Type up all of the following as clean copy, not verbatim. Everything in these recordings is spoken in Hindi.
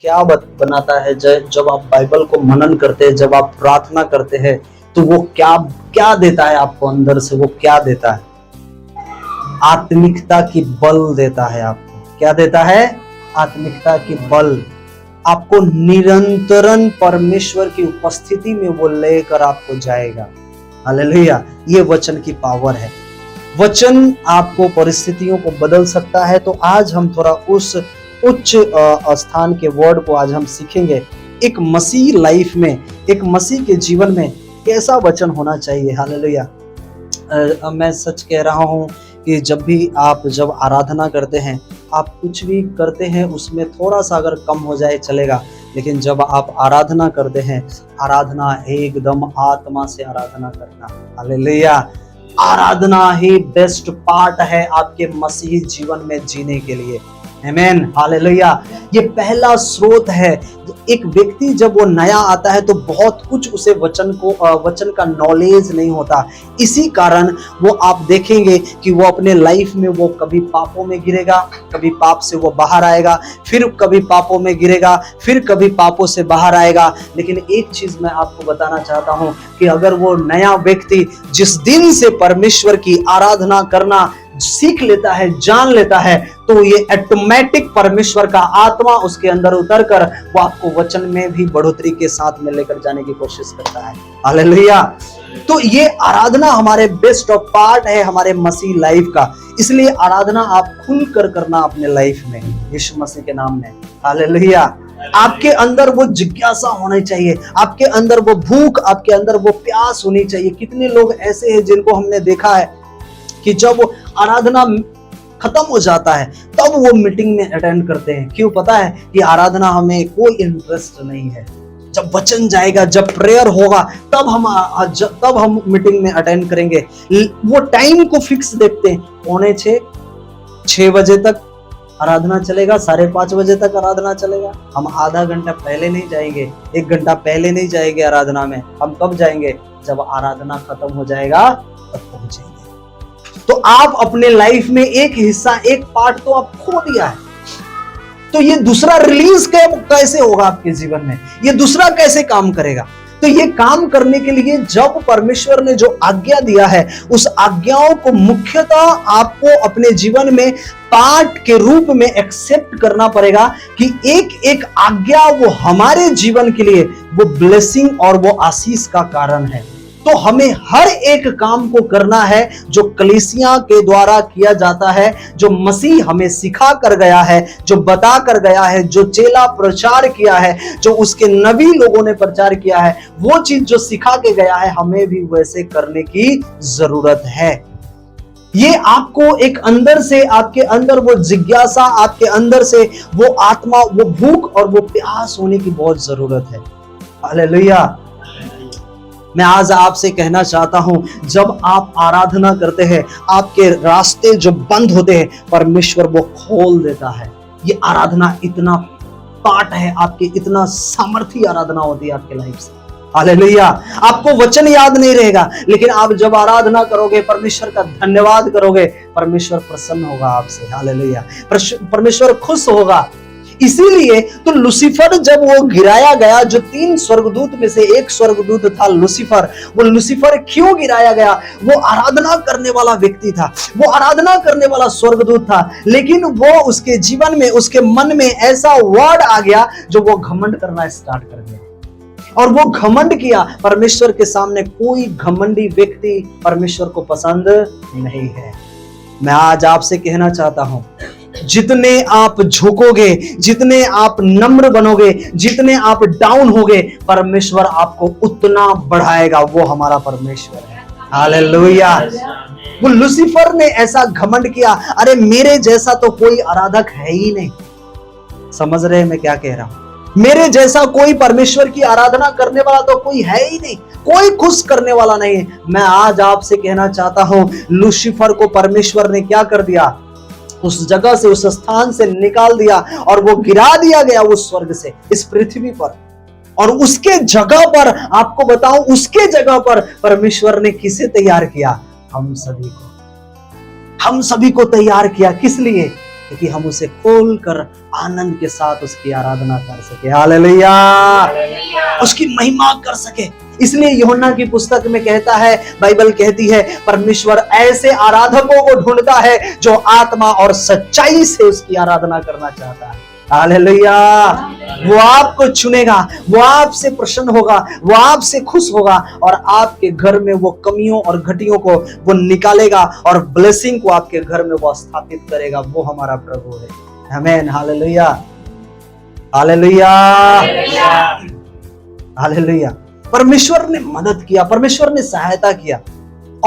क्या बनाता है जब आप बाइबल को मनन करते हैं, जब आप प्रार्थना करते हैं, तो वो क्या क्या देता है आपको अंदर से? वो क्या देता है? आत्मिकता की बल देता है आपको। क्या देता है? आत्मिकता की बल। आपको निरंतरन परमेश्वर की उपस्थिति में वो लेकर आपको जाएगा। हालेलुया। ये वचन की पावर है। वचन आपको परिस्थितियों को बदल सकता है। तो आज हम थोड़ा उस उच्च स्थान के वर्ड को आज हम सीखेंगे। एक मसीह लाइफ में, एक मसीह के जीवन में कैसा वचन होना चाहिए। हालेलुया। मैं सच कह रहा हूं कि जब आराधना करते हैं, आप कुछ भी करते हैं उसमें थोड़ा सा अगर कम हो जाए चलेगा, लेकिन जब आप आराधना करते हैं, आराधना एकदम आत्मा से आराधना करना। हालेलुया। आराधना ही बेस्ट पार्ट है आपके मसीही जीवन में जीने के लिए। आमीन। हालेलुया। ये पहला स्रोत है। एक व्यक्ति जब वो नया आता है तो बहुत कुछ उसे वचन का नॉलेज नहीं होता। इसी कारण वो आप देखेंगे कि वो अपने लाइफ में वो कभी पापों में गिरेगा, कभी पाप से वो बाहर आएगा, फिर कभी पापों में गिरेगा, फिर कभी पापों से बाहर आएगा। लेकिन एक चीज मैं आपको बताना चाहता हूं कि अगर वो नया व्यक्ति जिस दिन से परमेश्वर की आराधना करना सीख लेता है, जान लेता है, तो ये ऑटोमेटिक परमेश्वर का आत्मा उसके अंदर उतरकर वो आपको वचन में भी बढ़ोतरी के साथ में लेकर जाने की कोशिश करता है। हालेलुया। तो ये आराधना हमारे बेस्ट ऑफ पार्ट है हमारे मसीह लाइफ का। इसलिए आराधना आप खुलकर करना अपने लाइफ में, यीशु मसीह के नाम में। हालेलुया। आपके अंदर वो जिज्ञासा होनी चाहिए, आपके अंदर वो भूख, आपके अंदर वो प्यास होनी चाहिए। कितने लोग ऐसे हैं जिनको हमने देखा है कि जब आराधना खत्म हो जाता है तब वो मीटिंग में अटेंड करते हैं। क्यों? पता है कि आराधना हमें कोई इंटरेस्ट नहीं है। जब वचन जाएगा, जब प्रेयर होगा, तब हम मीटिंग में अटेंड करेंगे। वो टाइम को फिक्स देखते हैं, 5:45 बजे तक आराधना चलेगा, 5:30 बजे तक आराधना चलेगा। हम आधा घंटा पहले नहीं जाएंगे, 1 घंटा पहले नहीं जाएंगे आराधना में। हम कब जाएंगे? जब आराधना खत्म हो जाएगा तब पहुंचेंगे। तो आप अपने लाइफ में एक हिस्सा, एक पार्ट तो आप खो दिया है। तो ये दूसरा रिलीज कैसे होगा आपके जीवन में? ये दूसरा कैसे काम करेगा? तो ये काम करने के लिए जब परमेश्वर ने जो आज्ञा दिया है, उस आज्ञाओं को मुख्यतः आपको अपने जीवन में पार्ट के रूप में एक्सेप्ट करना पड़ेगा कि एक एक आज्ञा वो हमारे जीवन के लिए वो ब्लेसिंग और वो आशीष का कारण है। तो हमें हर एक काम को करना है जो कलीसिया के द्वारा किया जाता है, जो मसीह हमें सिखा कर गया है, जो बता कर गया है, जो चेला प्रचार किया है, जो उसके नबी लोगों ने प्रचार किया है, वो चीज जो सिखा के गया है, हमें भी वैसे करने की जरूरत है। ये आपको एक अंदर से, आपके अंदर वो जिज्ञासा, आपके अंदर से वो आत्मा, वो भूख और वो प्यास होने की बहुत जरूरत है। हालेलुया। मैं आज आपसे कहना चाहता हूं, जब आप आराधना करते हैं, आपके रास्ते जो बंद होते हैं, परमेश्वर वो खोल देता है। ये आराधना इतना पार्ट है आपके, इतना सामर्थी आराधना होती है आपके लाइफ से। हालेलुया। आपको वचन याद नहीं रहेगा, लेकिन आप जब आराधना करोगे, परमेश्वर का धन्यवाद करोगे, परमेश्वर प्रसन्न होगा आपसे। हालेलुया। परमेश्वर खुश होगा। इसीलिए तो लूसीफर जब वो गिराया गया, जो 3 स्वर्गदूत में से एक स्वर्गदूत था लूसीफर, वो लूसीफर क्यों गिराया गया? वो आराधना करने वाला व्यक्ति था, वो आराधना करने वाला स्वर्गदूत था, लेकिन वो उसके जीवन में, उसके मन में ऐसा वर्ड आ गया जो वो घमंड करना स्टार्ट कर दिया। और वो घमंड किया। परमेश्वर के सामने कोई घमंडी व्यक्ति परमेश्वर को पसंद नहीं है। मैं आज आपसे कहना चाहता हूं, जितने आप झुकोगे, जितने आप नम्र बनोगे, जितने आप डाउन होगे, परमेश्वर आपको उतना बढ़ाएगा। वो हमारा परमेश्वर है। हालेलुया। वो लूसीफर ने ऐसा घमंड किया, अरे मेरे जैसा तो कोई आराधक है ही नहीं। समझ रहे हैं मैं क्या कह रहा हूं? मेरे जैसा कोई परमेश्वर की आराधना करने वाला तो कोई है ही नहीं, कोई खुश करने वाला नहीं है। मैं आज आपसे कहना चाहता हूं, लूसीफर को परमेश्वर ने क्या कर दिया? उस जगह से, उस स्थान से निकाल दिया और वो गिरा दिया गया उस स्वर्ग से इस पृथ्वी पर। और उसके जगह पर, आपको बताऊं, उसके जगह पर परमेश्वर ने किसे तैयार किया? हम सभी को तैयार किया। किस लिए? ताकि हम उसे खोलकर आनंद के साथ उसकी आराधना कर सके। हालेलुया, उसकी महिमा कर सके। इसलिए यूहन्ना की पुस्तक में कहता है, बाइबल कहती है, परमेश्वर ऐसे आराधकों को ढूंढता है जो आत्मा और सच्चाई से उसकी आराधना करना चाहता है। हालेलुया, वो आपको चुनेगा, वो आपसे प्रसन्न होगा, वो आपसे खुश होगा और आपके घर में वो कमियों और घटियों को वो निकालेगा और ब्लेसिंग को आपके घर में वो स्थापित करेगा। वो हमारा प्रभु है। आमीन। Hallelujah, hallelujah, hallelujah. परमेश्वर ने मदद किया, परमेश्वर ने सहायता किया।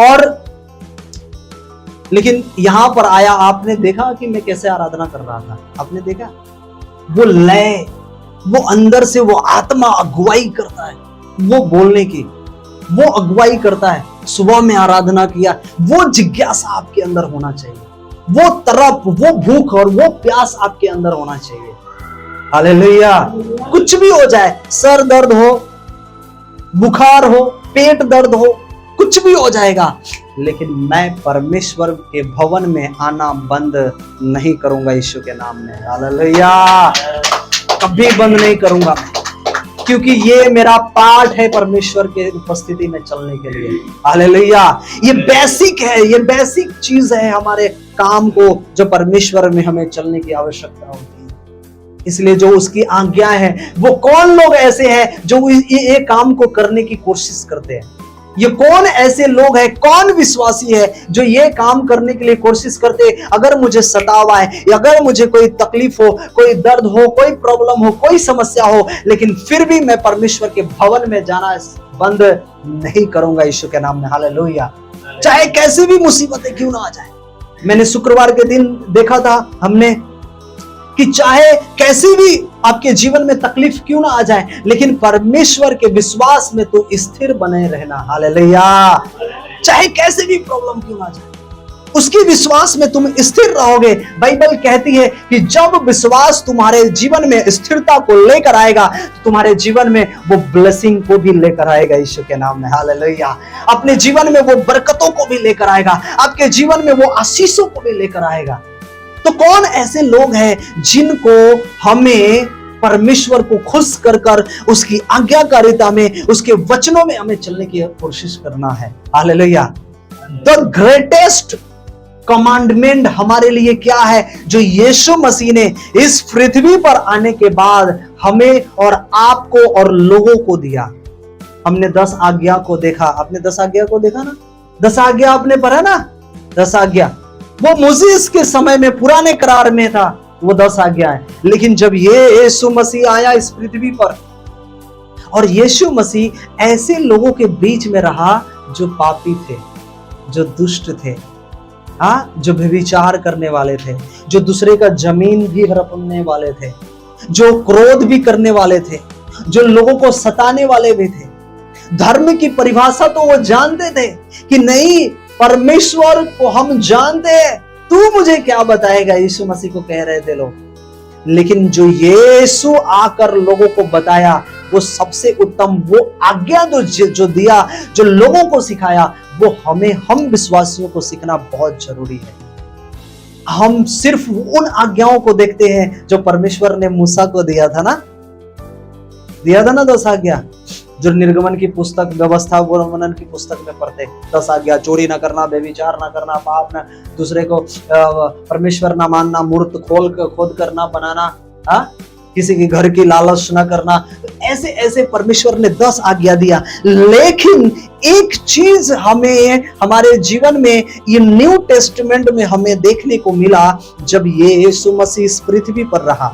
और लेकिन यहां पर आया, आपने देखा कि मैं कैसे आराधना कर रहा था? आपने देखा वो लय, वो अंदर से वो आत्मा अगुवाई करता है, वो बोलने की वो अगुवाई करता है। सुबह में आराधना किया, वो जिज्ञासा आपके अंदर होना चाहिए, वो तरफ, वो भूख और वो प्यास आपके अंदर होना चाहिए। हालेलुया। कुछ भी हो जाए, सर दर्द हो, बुखार हो, पेट दर्द हो, कुछ भी हो जाएगा, लेकिन मैं परमेश्वर के भवन में आना बंद नहीं करूंगा यीशु के नाम में। हालेलुया, कभी बंद नहीं करूंगा, क्योंकि ये मेरा पार्ट है परमेश्वर के उपस्थिति में चलने के लिए। हालेलुया, ये बेसिक है, ये बेसिक चीज है हमारे काम को, जो परमेश्वर में हमें चलने की आवश्यकता होती है। इसलिए जो उसकी आज्ञा है, वो कौन लोग ऐसे हैं जो ये काम को करने की कोशिश करते हैं? ये कौन ऐसे लोग हैं, कौन विश्वासी है जो ये काम करने के लिए कोशिश करते? अगर मुझे सताव आए, अगर मुझे कोई तकलीफ हो, कोई दर्द हो, कोई प्रॉब्लम हो, कोई समस्या हो, लेकिन फिर भी मैं परमेश्वर के भवन में जाना बंद नहीं करूंगा यीशु के नाम में। हालेलुया, चाहे कैसी भी मुसीबतें क्यों ना आ जाए। मैंने शुक्रवार के दिन देखा था हमने कि चाहे कैसी भी आपके जीवन में तकलीफ क्यों ना आ जाए, लेकिन परमेश्वर के विश्वास में तो स्थिर बने रहना। हालेलुया, चाहे कैसे भी प्रॉब्लम क्यों ना आ जाए, उसके विश्वास में तुम स्थिर रहोगे। बाइबल कहती है कि जब विश्वास तुम्हारे जीवन में स्थिरता को लेकर आएगा, तो तुम्हारे जीवन में वो ब्लेसिंग को भी लेकर आएगा यीशु के नाम में। हालेलुया, अपने जीवन में वो बरकतों को भी लेकर आएगा, आपके जीवन में वो आशीषों को भी लेकर आएगा। तो कौन ऐसे लोग हैं जिनको हमें परमेश्वर को खुश कर कर उसकी आज्ञाकारिता में, उसके वचनों में हमें चलने की कोशिश करना है? हालेलुया। द ग्रेटेस्ट कमांडमेंट हमारे लिए क्या है, जो यीशु मसीह ने इस पृथ्वी पर आने के बाद हमें और आपको और लोगों को दिया? हमने 10 आज्ञा को देखा। आपने 10 आज्ञा को देखा ना? 10 आज्ञा आपने पढ़ा ना? 10 आज्ञा वो मूसेस के समय में पुराने करार में था, वो 10 आज्ञा है। लेकिन जब ये यीशु मसीह आया इस पृथ्वी पर, और यीशु मसीह ऐसे लोगों के बीच में रहा जो पापी थे, जो दुष्ट थे, जो व्यभिचार करने वाले थे, जो दूसरे का जमीन भी हड़पने वाले थे, जो क्रोध भी करने वाले थे, जो लोगों को सताने वाले भी थे। धर्म की परिभाषा तो वो जानते थे कि नहीं, परमेश्वर को हम जानते हैं, तू मुझे क्या बताएगा, यीशु मसीह को कह रहे थे लोग। लेकिन जो यीशु आकर लोगों को बताया, वो सबसे उत्तम, वो आज्ञा जो दिया, जो लोगों को सिखाया, वो हम विश्वासियों को सीखना बहुत जरूरी है। हम सिर्फ उन आज्ञाओं को देखते हैं जो परमेश्वर ने मूसा को दिया था ना, 10 आज्ञा, जो निर्गमन की पुस्तक, व्यवस्था वर्णन की पुस्तक में पढ़ते। 10 आज्ञा, चोरी ना करना, व्यभिचार ना करना, पाप ना, दूसरे को परमेश्वर ना मानना, मूर्त खोद कर ना बनाना, किसी के घर की लालच ना करना। ऐसे ऐसे परमेश्वर ने 10 आज्ञा दिया। लेकिन एक चीज हमें हमारे जीवन में ये न्यू टेस्टमेंट में हमें देखने को मिला, जब ये यीशु मसीह इस पृथ्वी पर रहा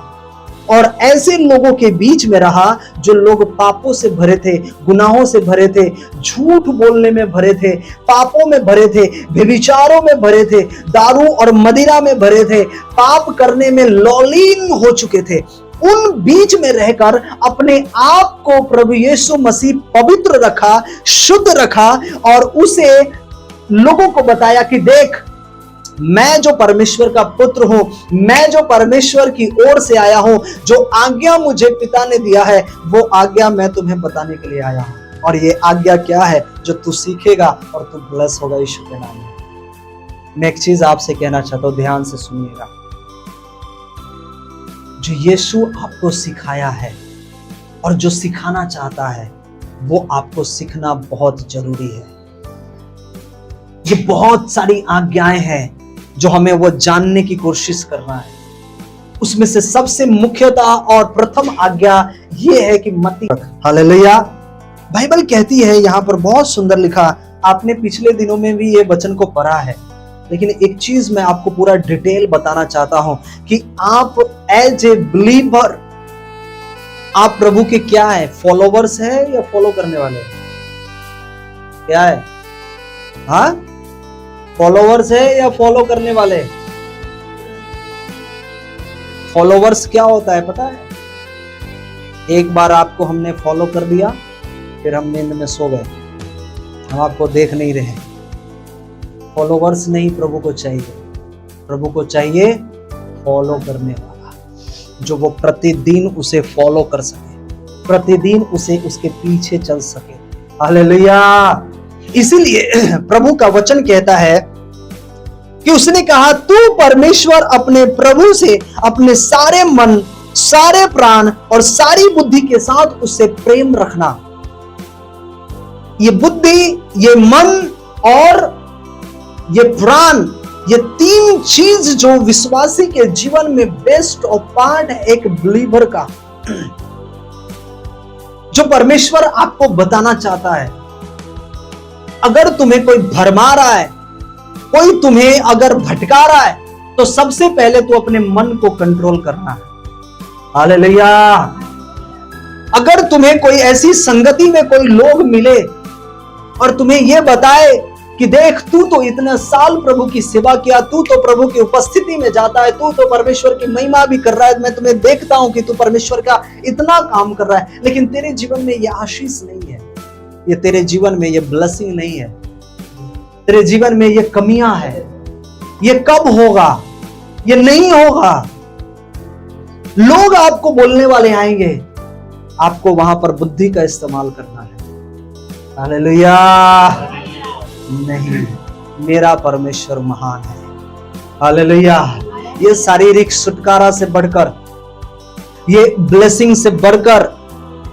और ऐसे लोगों के बीच में रहा जो लोग पापों से भरे थे, गुनाहों से भरे थे, झूठ बोलने में भरे थे, पापों में भरे थे, व्यभिचारों में भरे थे, दारू और मदिरा में भरे थे, पाप करने में लौलीन हो चुके थे। उन बीच में रहकर अपने आप को प्रभु यीशु मसीह पवित्र रखा, शुद्ध रखा और उसे लोगों को बताया कि देख, मैं जो परमेश्वर का पुत्र हूं, मैं जो परमेश्वर की ओर से आया हूं, जो आज्ञा मुझे पिता ने दिया है, वो आज्ञा मैं तुम्हें बताने के लिए आया हूं। और ये आज्ञा क्या है जो तू सीखेगा और तू ब्लेस होगा यीशु के नाम में। मैं एक चीज आपसे कहना चाहता हूं, ध्यान से सुनिएगा। जो यीशु आपको सिखाया है और जो सिखाना चाहता है वो आपको सीखना बहुत जरूरी है। ये बहुत सारी आज्ञाएं हैं जो हमें वो जानने की कोशिश करना है। उसमें से सबसे मुख्यतः और प्रथम आज्ञा ये है कि मत रख। हालेलुया। बाइबल कहती है यहां पर बहुत सुंदर लिखा, आपने पिछले दिनों में भी ये वचन को पढ़ा है, लेकिन एक चीज मैं आपको पूरा डिटेल बताना चाहता हूं कि आप एज ए बिलीवर आप प्रभु के क्या है, फॉलोवर्स है या फॉलो करने वाले? क्या है? हाँ, फॉलोवर्स है या फॉलो करने वाले? फॉलोवर्स क्या होता है पता है? एक बार आपको हमने फॉलो कर दिया, फिर हम नींद में सो गए, हम आपको देख नहीं रहे। फॉलोवर्स नहीं प्रभु को चाहिए। प्रभु को चाहिए फॉलो करने वाला, जो वो प्रतिदिन उसे फॉलो कर सके, प्रतिदिन उसे उसके पीछे चल सके। हालेलुया। इसीलिए प्रभु का वचन कहता है कि उसने कहा, तू परमेश्वर अपने प्रभु से अपने सारे मन, सारे प्राण और सारी बुद्धि के साथ उससे प्रेम रखना। ये बुद्धि, ये मन और ये प्राण, ये तीन चीज जो विश्वासी के जीवन में बेस्ट और पार्ट है एक बिलीवर का, जो परमेश्वर आपको बताना चाहता है। अगर तुम्हें कोई भरमा रहा है, कोई तुम्हें अगर भटका रहा है, तो सबसे पहले तो अपने मन को कंट्रोल करना है। हालेलुया। अगर तुम्हें कोई ऐसी संगति में कोई लोग मिले और तुम्हें यह बताए कि देख, तू तो इतना साल प्रभु की सेवा किया, तू तो प्रभु की उपस्थिति में जाता है, तू तो परमेश्वर की महिमा भी कर रहा है, मैं तुम्हें देखता हूं कि तू परमेश्वर का इतना काम कर रहा है, लेकिन तेरे जीवन में यह आशीष नहीं है, ये तेरे जीवन में ये ब्लेसिंग नहीं है, तेरे जीवन में ये कमियां है, ये कब होगा, ये नहीं होगा। लोग आपको बोलने वाले आएंगे, आपको वहां पर बुद्धि का इस्तेमाल करना है। हालेलुया। नहीं, मेरा परमेश्वर महान है। हालेलुया। ये शारीरिक छुटकारा से बढ़कर, ये ब्लेसिंग से बढ़कर,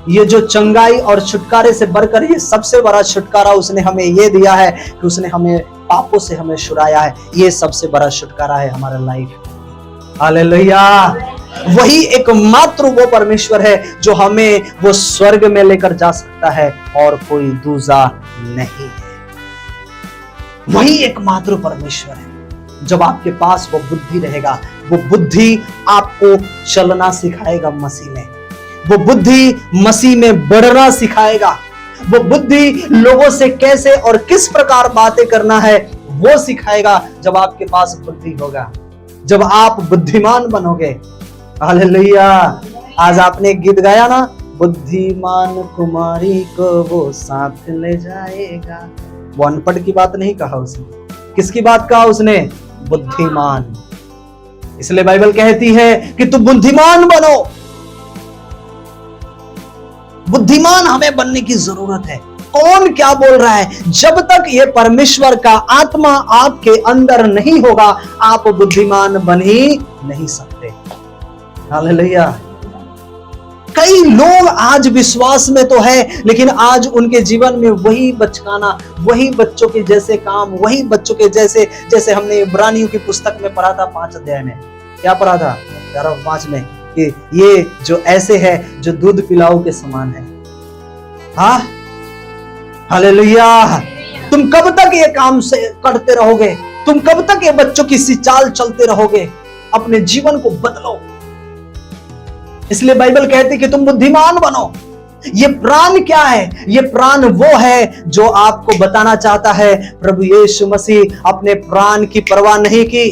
ये जो चंगाई और छुटकारे से बढ़कर, ये सबसे बड़ा छुटकारा उसने हमें ये दिया है कि उसने हमें पापों से हमें छुड़ाया है। ये सबसे बड़ा छुटकारा है हमारे लाइफ। हालेलुया। वही एकमात्र वो परमेश्वर है जो हमें वो स्वर्ग में लेकर जा सकता है और कोई दूसरा नहीं है। वही एकमात्र परमेश्वर है। जब आपके पास वो बुद्धि रहेगा, वो बुद्धि आपको चलना सिखाएगा मसीह में, वो बुद्धि मसीह में बढ़ना सिखाएगा, वो बुद्धि लोगों से कैसे और किस प्रकार बातें करना है वो सिखाएगा। जब आपके पास बुद्धि होगा, जब आप बुद्धिमान बनोगे। हालेलुया। आज आपने एक गीत गाया ना, बुद्धिमान कुमारी को वो साथ ले जाएगा। वो अनपढ़ की बात नहीं कहा उसने, किसकी बात कहा उसने? बुद्धिमान। इसलिए बाइबल कहती है कि तू बुद्धिमान बनो। बुद्धिमान हमें बनने की जरूरत है। कौन क्या बोल रहा है? जब तक ये परमेश्वर का आत्मा आपके अंदर नहीं होगा, आप बुद्धिमान बन ही नहीं सकते। हालेलुया। कई लोग आज विश्वास में तो है, लेकिन आज उनके जीवन में वही बचकाना, वही बच्चों के जैसे काम, वही बच्चों के जैसे हमने इब्रानियों की पुस्तक में पढ़ा था 5 अध्याय में। क्या पढ़ा था? 5 में कि ये जो ऐसे है जो दूध पिलाओ के समान है। हाँ, हालेलुया। तुम कब तक ये काम से करते रहोगे? तुम कब तक ये बच्चों की सी चाल चलते रहोगे? अपने जीवन को बदलो। इसलिए बाइबल कहती है कि तुम बुद्धिमान बनो। ये प्राण क्या है? ये प्राण वो है जो आपको बताना चाहता है प्रभु यीशु मसीह अपने प्राण की परवाह नहीं की।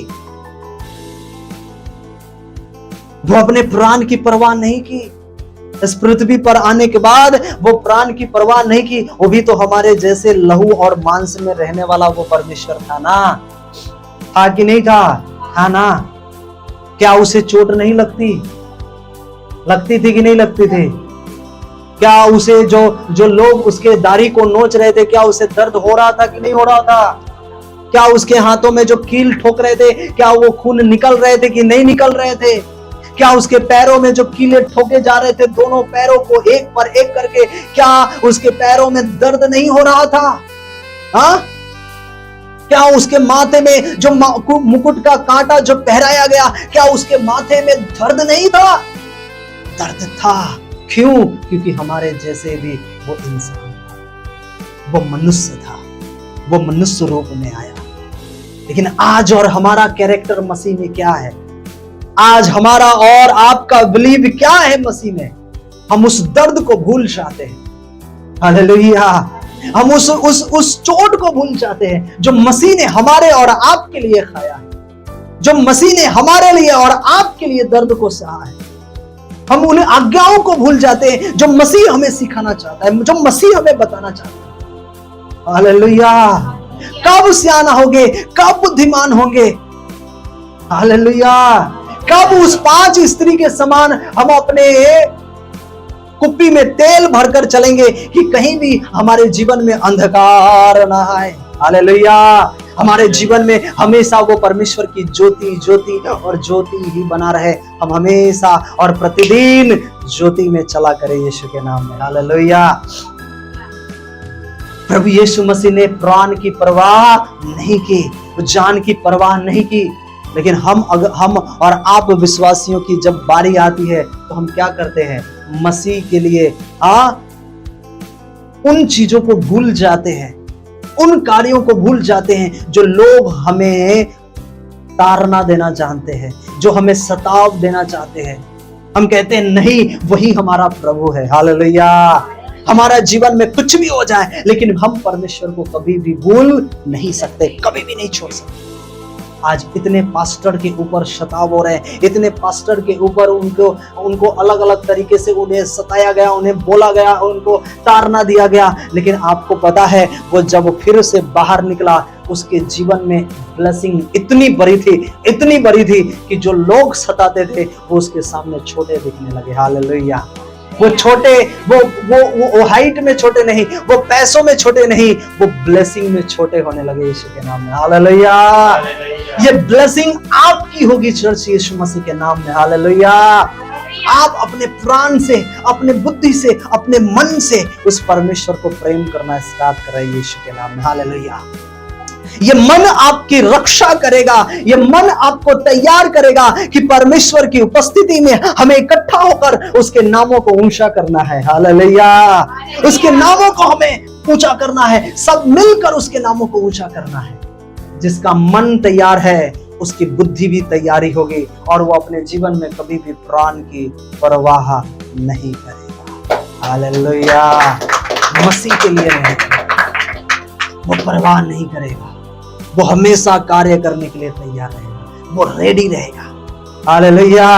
वो अपने प्राण की परवाह नहीं की। इस पृथ्वी पर आने के बाद वो प्राण की परवाह नहीं की। वो भी तो हमारे जैसे लहू और मांस में रहने वाला वो परमेश्वर था ना। था कि नहीं था? था ना। क्या उसे चोट नहीं लगती? लगती थी कि नहीं लगती थी? क्या उसे जो लोग उसके दाढ़ी को नोच रहे थे, क्या उसे दर्द हो रहा था कि नहीं हो रहा था? क्या उसके हाथों में जो कील ठोक रहे थे, क्या वो खून निकल रहे थे कि नहीं निकल रहे थे? क्या उसके पैरों में जो कीले ठोके जा रहे थे, दोनों पैरों को एक पर एक करके, क्या उसके पैरों में दर्द नहीं हो रहा था? हाँ, क्या उसके माथे में जो मुकुट का कांटा जो पहराया गया, क्या उसके माथे में दर्द नहीं था? दर्द था। क्यों? क्योंकि हमारे जैसे भी वो इंसान था, वो मनुष्य था, वो मनुष्य रूप में आया। लेकिन आज और हमारा कैरेक्टर मसीह में क्या है? आज हमारा और आपका बिलीव क्या है मसीह में? हम उस दर्द को भूल जाते हैं। हालेलुया। हम उस चोट को भूल जाते हैं जो मसीह ने हमारे और आपके लिए खाया है, जो मसीह ने हमारे लिए और आपके लिए दर्द को सहा है। हम उन आज्ञाओं को भूल जाते हैं जो मसीह हमें सिखाना चाहता है, जो मसीह हमें बताना चाहता है। हालेलुया। कब सियाना होंगे, कब बुद्धिमान होंगे? हालेलुया। कब उस 5 स्त्री के समान हम अपने कुप्पी में तेल भरकर चलेंगे कि कहीं भी हमारे जीवन में अंधकार ना आए। हालेलुया। हमारे जीवन में हमेशा वो परमेश्वर की ज्योति ज्योति और ज्योति ही बना रहे। हम हमेशा और प्रतिदिन ज्योति में चला करें यीशु के नाम में। हालेलुया। प्रभु यीशु मसीह ने प्राण की परवाह नहीं की, जान की परवाह नहीं की। लेकिन हम और आप विश्वासियों की जब बारी आती है तो हम क्या करते हैं? मसीह के लिए उन चीजों को भूल जाते हैं, उन कार्यों को भूल जाते हैं जो लोग हमें ताड़ना देना चाहते हैं, जो हमें सताव देना चाहते हैं। हम कहते हैं नहीं, वही हमारा प्रभु है। हालेलुया। हमारा जीवन में कुछ भी हो जाए, लेकिन हम परमेश्वर को कभी भी भूल नहीं सकते, कभी भी नहीं छोड़ सकते। आज इतने पास्टर के ऊपर सताव हो रहे हैं, इतने पास्टर के ऊपर उनको अलग अलग तरीके से उन्हें सताया गया, उन्हें बोला गया, उनको ताड़ना दिया गया। लेकिन आपको पता है, वो जब फिर से बाहर निकला, उसके जीवन में ब्लेसिंग इतनी बड़ी थी कि जो लोग सताते थे वो उसके सामने छोटे दिखने लगे। हालेलुया। वो छोटे, वो हाइट में छोटे नहीं, वो पैसों में छोटे नहीं, वो ब्लेसिंग में छोटे होने लगे यीशु के नाम में। हालेलुया। ये ब्लेसिंग आपकी होगी चर्च, यीशु मसीह के नाम में। हालेलुया। आप अपने प्राण से, अपने बुद्धि से, अपने मन से उस परमेश्वर को प्रेम करना स्टार्ट करें यीशु के नाम में। हालेलुया। ये मन आपकी रक्षा करेगा, ये मन आपको तैयार करेगा कि परमेश्वर की उपस्थिति में हमें इकट्ठा होकर उसके नामों को ऊंचा करना है। हालेलुया। उसके नामों को हमें ऊंचा करना है, सब मिलकर उसके नामों को ऊंचा करना है। जिसका मन तैयार है उसकी बुद्धि भी तैयारी होगी और वो अपने जीवन में कभी भी प्राण की परवाह नहीं करेगा। हालेलुया। मसीह के लिए नहीं, वो परवाह नहीं करेगा, वो हमेशा कार्य करने के लिए तैयार रहेगा, वो रेडी रहेगा। हालेलुया।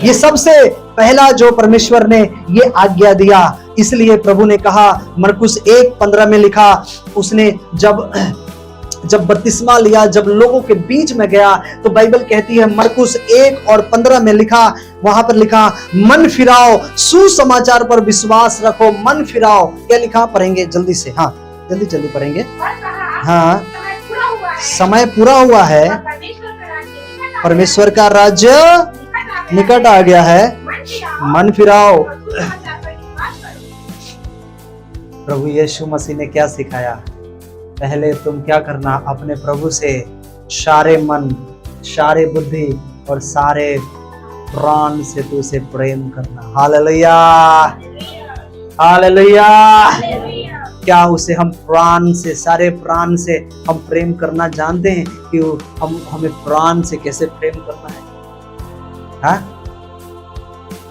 ये सबसे पहला जो परमेश्वर ने ये आज्ञा दिया, इसलिए प्रभु ने कहा, मरकुस 1:15 में लिखा, उसने जब बपतिस्मा लिया, जब लोगों के बीच में गया, तो बाइबल कहती है मरकुस 1:15 में लिखा, वहां पर लिखा, मन फिराओ, सुसमाचार पर विश्वास रखो, मन फिराओ। क्या लिखा? पढ़ेंगे जल्दी से। हाँ, जल्दी पढ़ेंगे। हाँ, समय पूरा हुआ है, परमेश्वर का राज्य निकट आ गया है, मन फिराओ। प्रभु यीशु मसीह ने क्या सिखाया? पहले तुम क्या करना? अपने प्रभु से सारे मन, सारे बुद्धि और सारे प्राण से तू उसे प्रेम करना। हालेलुया। हालेलुया। क्या उसे हम प्राण से, सारे प्राण से हम प्रेम करना जानते हैं कि हमें प्राण से कैसे प्रेम करना है? हाँ?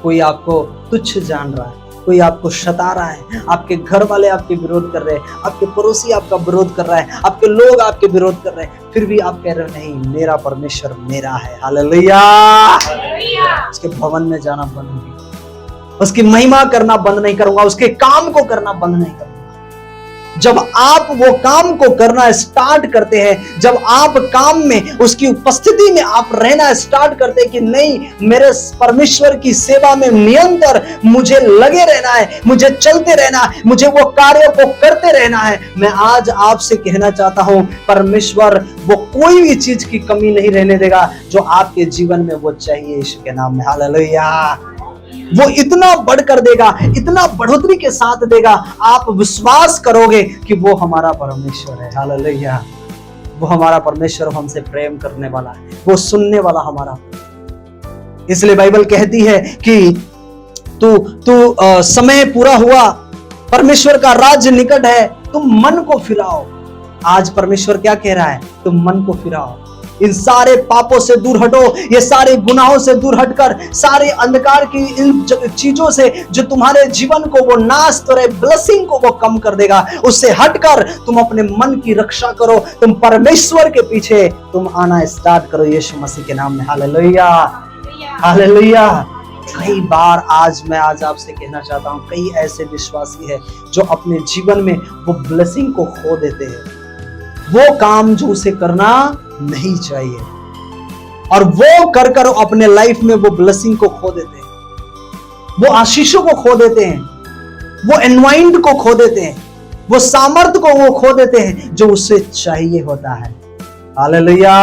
कोई आपको तुच्छ जान रहा है, कोई आपको सता रहा है, आपके घर वाले आपके विरोध कर रहे हैं, आपके पड़ोसी आपका विरोध कर रहा है, आपके लोग आपके विरोध कर रहे हैं, फिर भी आप कह रहे हो नहीं, मेरा परमेश्वर मेरा है। हालेलुया। उसके भवन में जाना बंद नहीं, उसकी महिमा करना बंद नहीं करूंगा, उसके काम को करना बंद नहीं करूंगा। जब आप वो काम को करना स्टार्ट करते हैं, जब आप काम में उसकी उपस्थिति में आप रहना स्टार्ट करते हैं कि नहीं, मेरे परमेश्वर की सेवा में निरंतर मुझे लगे रहना है, मुझे चलते रहना है, मुझे वो कार्य को करते रहना है। मैं आज आपसे कहना चाहता हूं, परमेश्वर वो कोई भी चीज की कमी नहीं रहने देगा जो आपके जीवन में वो चाहिए। यीशु के नाम में हालेलुया। वो इतना बढ़कर देगा, इतना बढ़ोतरी के साथ देगा, आप विश्वास करोगे कि वो हमारा परमेश्वर है। हालेलुया। वो हमारा परमेश्वर हमसे प्रेम करने वाला है, वो सुनने वाला हमारा। इसलिए बाइबल कहती है कि तू समय पूरा हुआ, परमेश्वर का राज्य निकट है, तुम मन को फिराओ। आज परमेश्वर क्या कह रहा है? तुम मन को फिराओ, इन सारे पापों से दूर हटो, ये सारे गुनाहों से दूर हटकर, सारे अंधकार की इन चीजों से जो तुम्हारे जीवन को वो नाश करे, ब्लेसिंग को वो कम कर देगा, उससे हटकर तुम अपने मन की रक्षा करो, तुम परमेश्वर के पीछे तुम आना स्टार्ट करो यीशु मसीह के नाम में। Hallelujah, hallelujah. कई बार आज आपसे कहना चाहता हूं, कई ऐसे विश्वासी है जो अपने जीवन में वो ब्लेसिंग को खो देते हैं, वो काम जो उसे करना नहीं चाहिए, और वो कर कर अपने लाइफ में वो ब्लेसिंग को खो देते हैं, वो आशीषों को खो देते हैं, वो एनवाइंड को खो देते हैं, वो सामर्थ्य को वो खो देते हैं जो उसे चाहिए होता है। हालेलुया।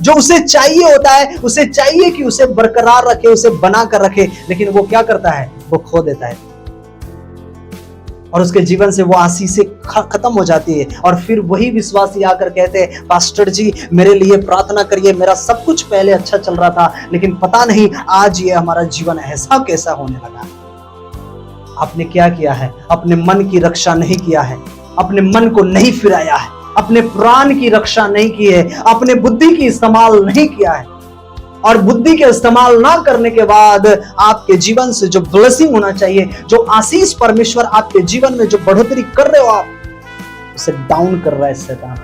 जो उसे चाहिए होता है, उसे चाहिए कि उसे बरकरार रखे, उसे बना कर रखे, लेकिन वो क्या करता है? वो खो देता है, और उसके जीवन से वो आशीषें खत्म हो जाती है। और फिर वही विश्वासी आकर कहते हैं, पास्टर जी मेरे लिए प्रार्थना करिए, मेरा सब कुछ पहले अच्छा चल रहा था, लेकिन पता नहीं आज ये हमारा जीवन ऐसा कैसा होने लगा। आपने क्या किया है? अपने मन की रक्षा नहीं किया है, अपने मन को नहीं फिराया है, अपने प्राण की रक्षा नहीं की है, अपने बुद्धि की इस्तेमाल नहीं किया है। और बुद्धि के इस्तेमाल ना करने के बाद आपके जीवन से जो ब्लेसिंग होना चाहिए, जो आशीष परमेश्वर आपके जीवन में जो बढ़ोतरी कर रहे हो आप, उसे डाउन कर रहा है शैतान।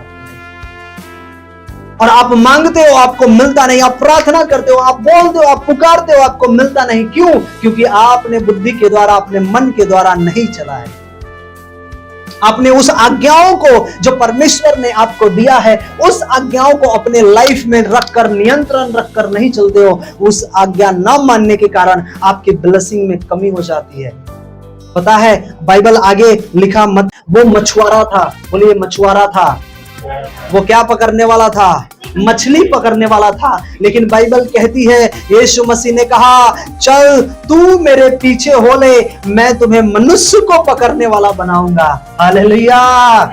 और आप मांगते हो, आपको मिलता नहीं, आप प्रार्थना करते हो, आप बोलते हो, आप पुकारते हो, आपको मिलता नहीं। क्यों? क्योंकि आपने बुद्धि के द्वारा, अपने मन के द्वारा नहीं चला है। आपने उस आज्ञाओं को जो परमेश्वर ने आपको दिया है, उस आज्ञाओं को अपने लाइफ में रखकर, नियंत्रण रखकर नहीं चलते हो। उस आज्ञा न मानने के कारण आपकी ब्लेसिंग में कमी हो जाती है। पता है बाइबल आगे लिखा, मत वो मछुआरा था, बोलिए मछुआरा था। वो क्या पकड़ने वाला था? मछली पकड़ने वाला था। लेकिन बाइबल कहती है, यीशु मसीह ने कहा, चल तू मेरे पीछे हो ले, मैं तुम्हें मनुष्य को पकड़ने वाला बनाऊंगा। हालेलुया।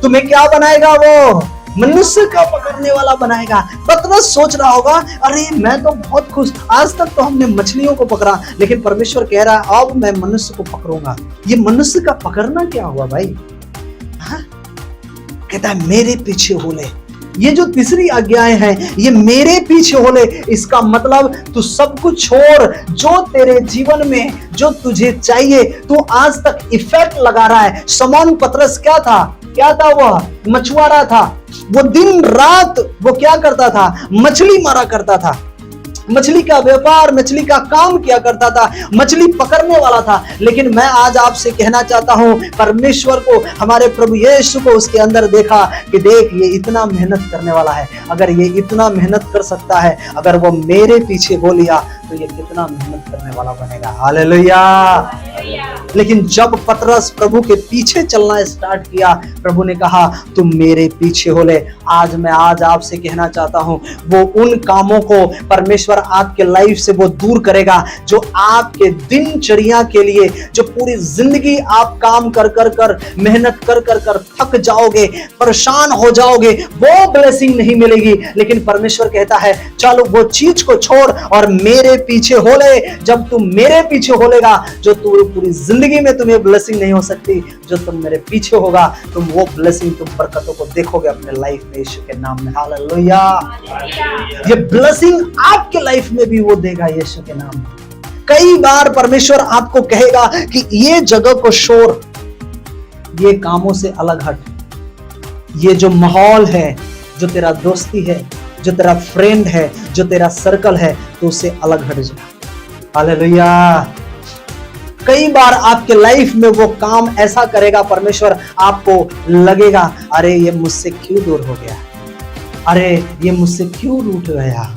तुम्हें क्या बनाएगा? वो मनुष्य का पकड़ने वाला बनाएगा। पतरस सोच रहा होगा, अरे मैं तो बहुत खुश, आज तक तो हमने मछलियों को पकड़ा, लेकिन परमेश्वर कह रहा है अब मैं मनुष्य को पकड़ूंगा। ये मनुष्य का पकड़ना क्या हुआ भाई? हाँ? कहता है मेरे पीछे हो ले। ये जो तीसरी आज्ञाएं हैं, ये मेरे पीछे हो ले, इसका मतलब तू सब कुछ छोड़, जो तेरे जीवन में जो तुझे चाहिए, तू आज तक इफेक्ट लगा रहा है। शमौन पतरस क्या था? वह मछुआरा था। वो दिन रात वो क्या करता था? मछली मारा करता था, मछली का व्यापार, मछली का काम किया करता था, मछली पकड़ने वाला था। लेकिन मैं आज आपसे कहना चाहता हूं, परमेश्वर को, हमारे प्रभु यीशु को उसके अंदर देखा कि देख ये इतना मेहनत करने वाला है, अगर ये इतना मेहनत कर सकता है, अगर वो मेरे पीछे हो लिया तो ये कितना मेहनत करने वाला बनेगा। हालेलुया। लेकिन जब पतरस प्रभु के पीछे चलना स्टार्ट किया, प्रभु ने कहा तुम मेरे पीछे हो ले। आज मैं आपसे कहना चाहता हूं, वो उन कामों को परमेश्वर आपके लाइफ से वो दूर करेगा जो आपके दिनचर्या के लिए, जो पूरी जिंदगी आप काम कर कर मेहनत कर थक जाओगे, परेशान हो जाओगे, वो ब्लेसिंग नहीं मिलेगी। लेकिन परमेश्वर कहता है चलो वो चीज को छोड़ और मेरे पीछे हो ले। जब तुम मेरे पीछे हो लेगा, जो तू पूरी जिंदगी में तुम्हें ब्लेसिंग नहीं हो सकती, जो तुम मेरे पीछे होगा, तुम वो ब्लेसिंग, तुम बरकतों को देखोगे अपने लाइफ में यीशु के नाम में। हालेलुया। ये ब्लेसिंग आपके लाइफ में भी वो देगा यीशु के नाम में। कई बार परमेश्वर आपको कहेगा कि ये जगह को छोड़, ये कामों से अलग हट, ये जो माहौल है, जो तेरा दोस्ती है, जो तेरा फ्रेंड है, जो तेरा सर्कल है, तो उससे अलग हट जा। हालेलुया। कई बार आपके लाइफ में वो काम ऐसा करेगा परमेश्वर, आपको लगेगा अरे ये मुझसे क्यों दूर हो गया, अरे ये मुझसे क्यों रूठ गया,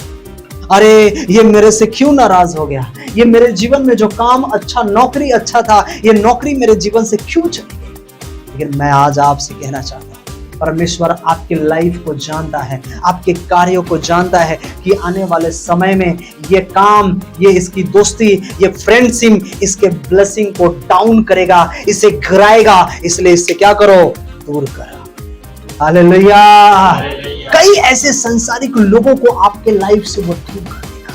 अरे ये मेरे से क्यों नाराज हो गया, ये मेरे जीवन में जो काम अच्छा, नौकरी अच्छा था, ये नौकरी मेरे जीवन से क्यों चली गई। लेकिन मैं आज आपसे कहना चाहता हूं, परमेश्वर आपकी लाइफ को जानता है, आपके कार्यों को जानता है कि आने वाले समय में ये काम, ये इसकी दोस्ती, ये फ्रेंडशिप इसके ब्लेसिंग को डाउन करेगा, इसे गिराएगा। इसलिए इससे क्या करो, दूर करो। हालेलुया। कई ऐसे संसारिक लोगों को आपके लाइफ से वो दूर कर देगा।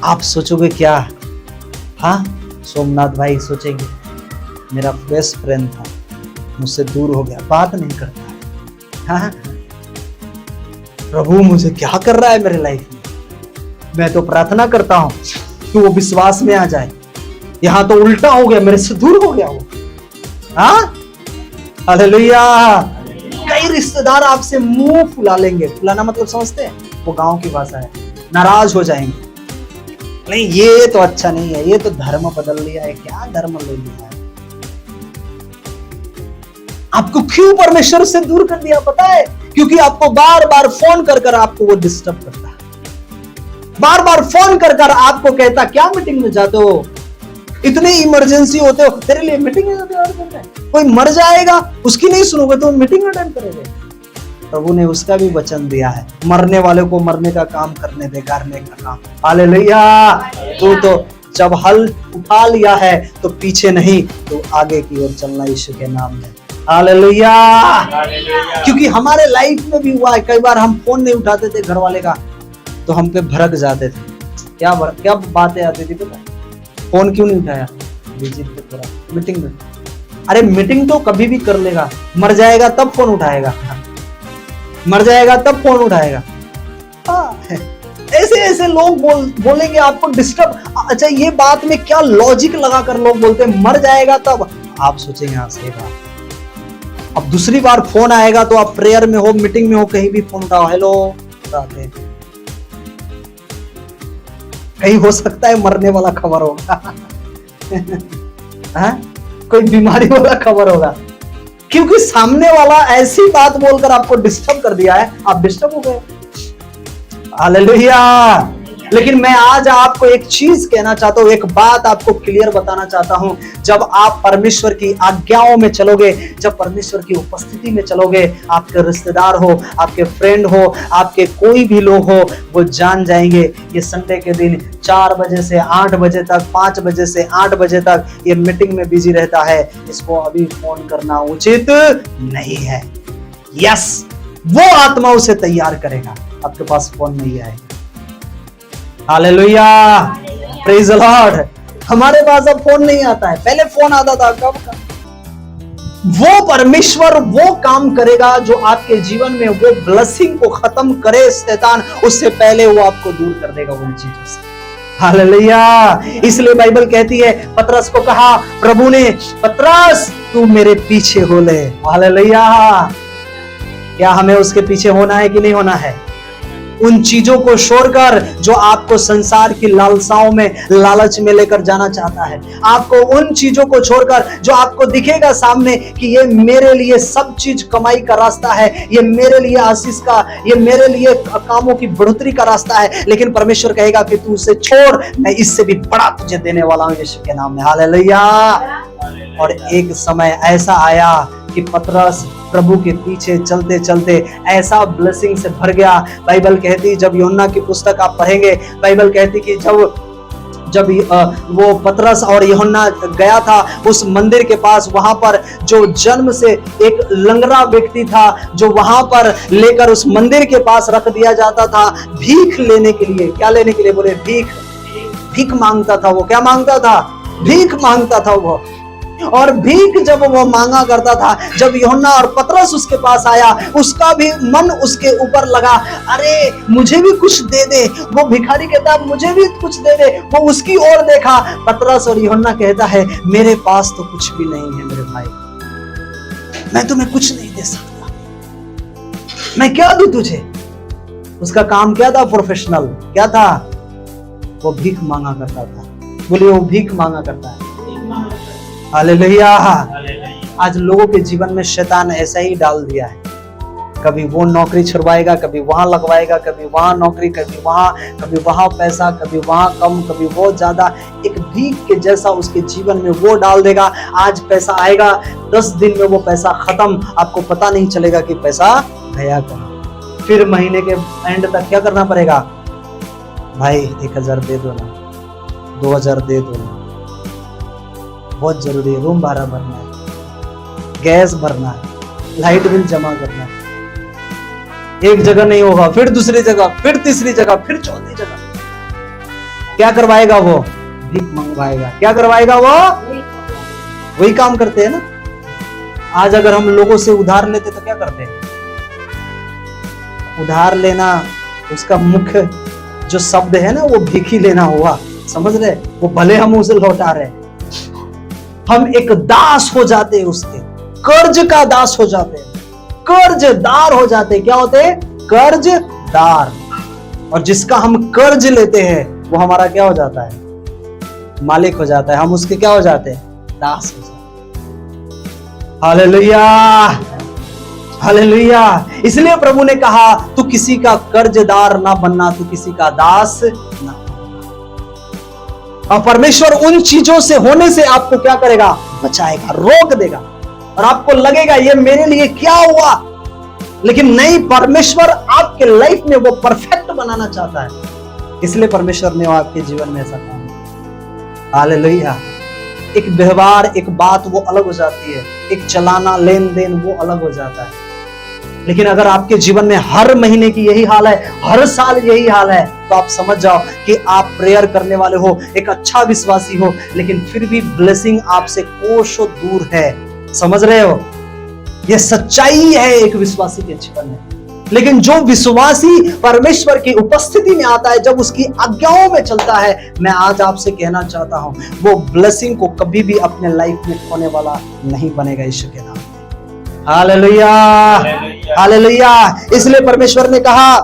आप सोचोगे क्या, हाँ सोमनाथ भाई सोचेंगे मेरा बेस्ट फ्रेंड था, मुझसे दूर हो गया, बात नहीं करता है, हाँ प्रभु मुझे क्या कर रहा है मेरे लाइफ में। मैं तो प्रार्थना करता हूं कि वो विश्वास में आ जाए, यहां तो उल्टा हो गया, मेरे से दूर हो गया वो। हाँ हालेलुया। कई रिश्तेदार आपसे मुंह फुला लेंगे, फुलाना मतलब समझते हैं, वो गांव की भाषा है, नाराज हो जाएंगे, नहीं ये तो अच्छा नहीं है, ये तो धर्म बदल लिया है, क्या धर्म ले लिया है। आपको क्यों परमेश्वर से दूर कर दिया पता है? क्योंकि आपको बार बार फोन कर कर आपको वो डिस्टर्ब करता है, बार बार फोन कर कर आपको कहता क्या मीटिंग में जाते हो, इतनी इमरजेंसी होते हो, तेरे लिए मीटिंग में जाते हो, कोई मर जाएगा उसकी नहीं सुनोगे तो मीटिंग अटेंड करोगे। प्रभु ने उसका भी वचन दिया है, मरने वाले को मरने का काम करने दे, करने का काम। हालेलुया। तू तो जब हल उठा लिया है तो पीछे नहीं, तो आगे की ओर चलना यीशु के नाम में। हालेलुया। क्योंकि हमारे लाइफ में भी हुआ है, कई बार हम फोन नहीं उठाते थे घर वाले का तो हम पे भड़क जाते थे, क्या बातें आती थी पता है, फोन क्यों नहीं उठाया, बिजी थे थोड़ा मीटिंग में। अरे मीटिंग तो कभी भी कर लेगा, मर जाएगा तब फोन उठाएगा, मर जाएगा तब फोन उठाएगा। हाँ, ऐसे ऐसे लोग बोलेंगे आपको डिस्टर्ब। अच्छा ये बात में क्या लॉजिक लगाकर लोग बोलते हैं मर जाएगा तब, आप सोचेंगे हाँ सही बात। अब दूसरी बार फोन आएगा तो आप प्रेयर में हो, मीटिंग में हो, कहीं भी फोन उठाओ, हेलो बताते हैं, कहीं हो सकता है मरने वाला खबर होगा कोई बीमारी वाला खबर होगा, क्योंकि सामने वाला ऐसी बात बोलकर आपको डिस्टर्ब कर दिया है, आप डिस्टर्ब हो गए। हालेलुया। लेकिन मैं आज आपको एक चीज कहना चाहता हूं, एक बात आपको क्लियर बताना चाहता हूं, जब आप परमेश्वर की आज्ञाओं में चलोगे, जब परमेश्वर की उपस्थिति में चलोगे, आपके रिश्तेदार हो, आपके फ्रेंड हो, आपके कोई भी लोग हो, वो जान जाएंगे ये संडे के दिन 4 बजे से 8 बजे तक, 5 बजे से 8 बजे तक ये मीटिंग में बिजी रहता है, इसको अभी फोन करना उचित नहीं है। यस, वो आत्मा उसे तैयार करेगा, आपके पास फोन नहीं आएगा। Hallelujah, praise the Lord. हमारे पास अब फोन नहीं आता है, पहले फोन आता था, कब का? वो परमेश्वर वो काम करेगा जो आपके जीवन में वो ब्लेसिंग को खत्म करे शैतान, उससे पहले वो आपको दूर कर देगा उन चीजों से। हालेलुया। इसलिए बाइबल कहती है, पतरस को कहा प्रभु ने, पतरस तू मेरे पीछे हो ले। हालेलुया। क्या हमें उसके पीछे होना है कि नहीं होना है? उन चीजों को छोड़कर जो आपको संसार की लालसाओं में, लालच में लेकर जाना चाहता है, आपको उन चीजों को छोड़कर जो आपको दिखेगा सामने कि ये मेरे लिए सब चीज कमाई का रास्ता है, ये मेरे लिए आशीष का, ये मेरे लिए कामों की बढ़ोतरी का रास्ता है, लेकिन परमेश्वर कहेगा कि तू उसे छोड़, मैं इससे भी बड़ा तुझे देने वाला हूं यीशु के नाम में। हालेलुया। और एक समय ऐसा आया कि पतरस प्रभु के पीछे चलते चलते ऐसा ब्लेसिंग से भर गया। बाइबल कहती, जब यूहन्ना की पुस्तक आप पढ़ेंगे, बाइबल कहती कि जब वो पतरस और यूहन्ना गया था उस मंदिर के पास, वहां पर जो जन्म से एक लंगड़ा व्यक्ति था, जो वहां पर लेकर उस मंदिर के पास रख दिया जाता था भीख लेने के लिए। क्या लेने के लिए? बोले भीख मांगता था वो। क्या मांगता था? भीख मांगता था वो। और भीख जब वो मांगा करता था, जब यूहन्ना और पतरस उसके पास आया, उसका भी मन उसके ऊपर लगा, अरे मुझे भी कुछ दे दे। वो भिखारी कहता मुझे भी कुछ दे दे। वो उसकी ओर देखा, पतरस और यूहन्ना कहता है मेरे पास तो कुछ भी नहीं है मेरे भाई, मैं तुम्हें कुछ नहीं दे सकता, मैं क्या दूं तुझे। उसका काम क्या था? प्रोफेशनल क्या था? वो भीख मांगा करता था। बोलिए वो भीख मांगा करता है। हालेलुया। आज लोगों के जीवन में शैतान ऐसा ही डाल दिया है, कभी वो नौकरी छुड़वाएगा, कभी वहां लगवाएगा, कभी वहां नौकरी, कभी वहां पैसा, कभी वहां कम, कभी वो ज्यादा, एक भीख के जैसा उसके जीवन में वो डाल देगा। आज पैसा आएगा, 10 दिन में वो पैसा खत्म, आपको पता नहीं चलेगा कि पैसा गया कहाँ। फिर महीने के एंड तक क्या करना पड़ेगा? भाई 1000 दे दो ना, 2000 दे दो ना, बहुत जरूरी है, रूम भाड़ा भरना है, गैस भरना है, लाइट बिल जमा करना है। एक जगह नहीं होगा, फिर दूसरी जगह, फिर तीसरी जगह, फिर चौथी जगह। क्या करवाएगा वो? भीख मंगवाएगा। क्या करवाएगा वो? वही काम करते हैं ना। आज अगर हम लोगों से उधार लेते तो क्या करते हैं? उधार लेना, उसका मुख्य जो शब्द है ना वो भीख ही लेना हुआ, समझ रहे? वो भले हम उसे लौटा रहे, हम एक दास हो जाते हैं, उसके कर्ज का दास हो जाते हैं, कर्जदार हो जाते हैं। क्या होते हैं? कर्जदार। और जिसका हम कर्ज लेते हैं वो हमारा क्या हो जाता है? मालिक हो जाता है। हम उसके क्या हो जाते हैं? दास हो जाते हैं। Hallelujah, hallelujah. इसलिए प्रभु ने कहा तू किसी का कर्जदार ना बनना, तू किसी का दास ना। और परमेश्वर उन चीजों से होने से आपको क्या करेगा? बचाएगा, रोक देगा। और आपको लगेगा ये मेरे लिए क्या हुआ, लेकिन नहीं, परमेश्वर आपके लाइफ में वो परफेक्ट बनाना चाहता है। इसलिए परमेश्वर ने आपके जीवन में ऐसा काम किया। हालेलुया। एक व्यवहार, एक बात वो अलग हो जाती है, एक चलाना, लेन देन वो अलग हो जाता है। लेकिन अगर आपके जीवन में हर महीने की यही हाल है, हर साल यही हाल है, तो आप समझ जाओ कि आप प्रेयर करने वाले हो, एक अच्छा विश्वासी हो, लेकिन फिर भी ब्लेसिंग आपसे कोसों दूर है। समझ रहे हो? यह सच्चाई है एक विश्वासी के जीवन में। लेकिन जो विश्वासी परमेश्वर की उपस्थिति में आता है, जब उसकी आज्ञाओं में चलता है, मैं आज आपसे कहना चाहता हूं, वो ब्लेसिंग को कभी भी अपने लाइफ में खोने वाला नहीं बनेगा। यीशु के नाम। Hallelujah, hallelujah. इसलिए परमेश्वर ने कहा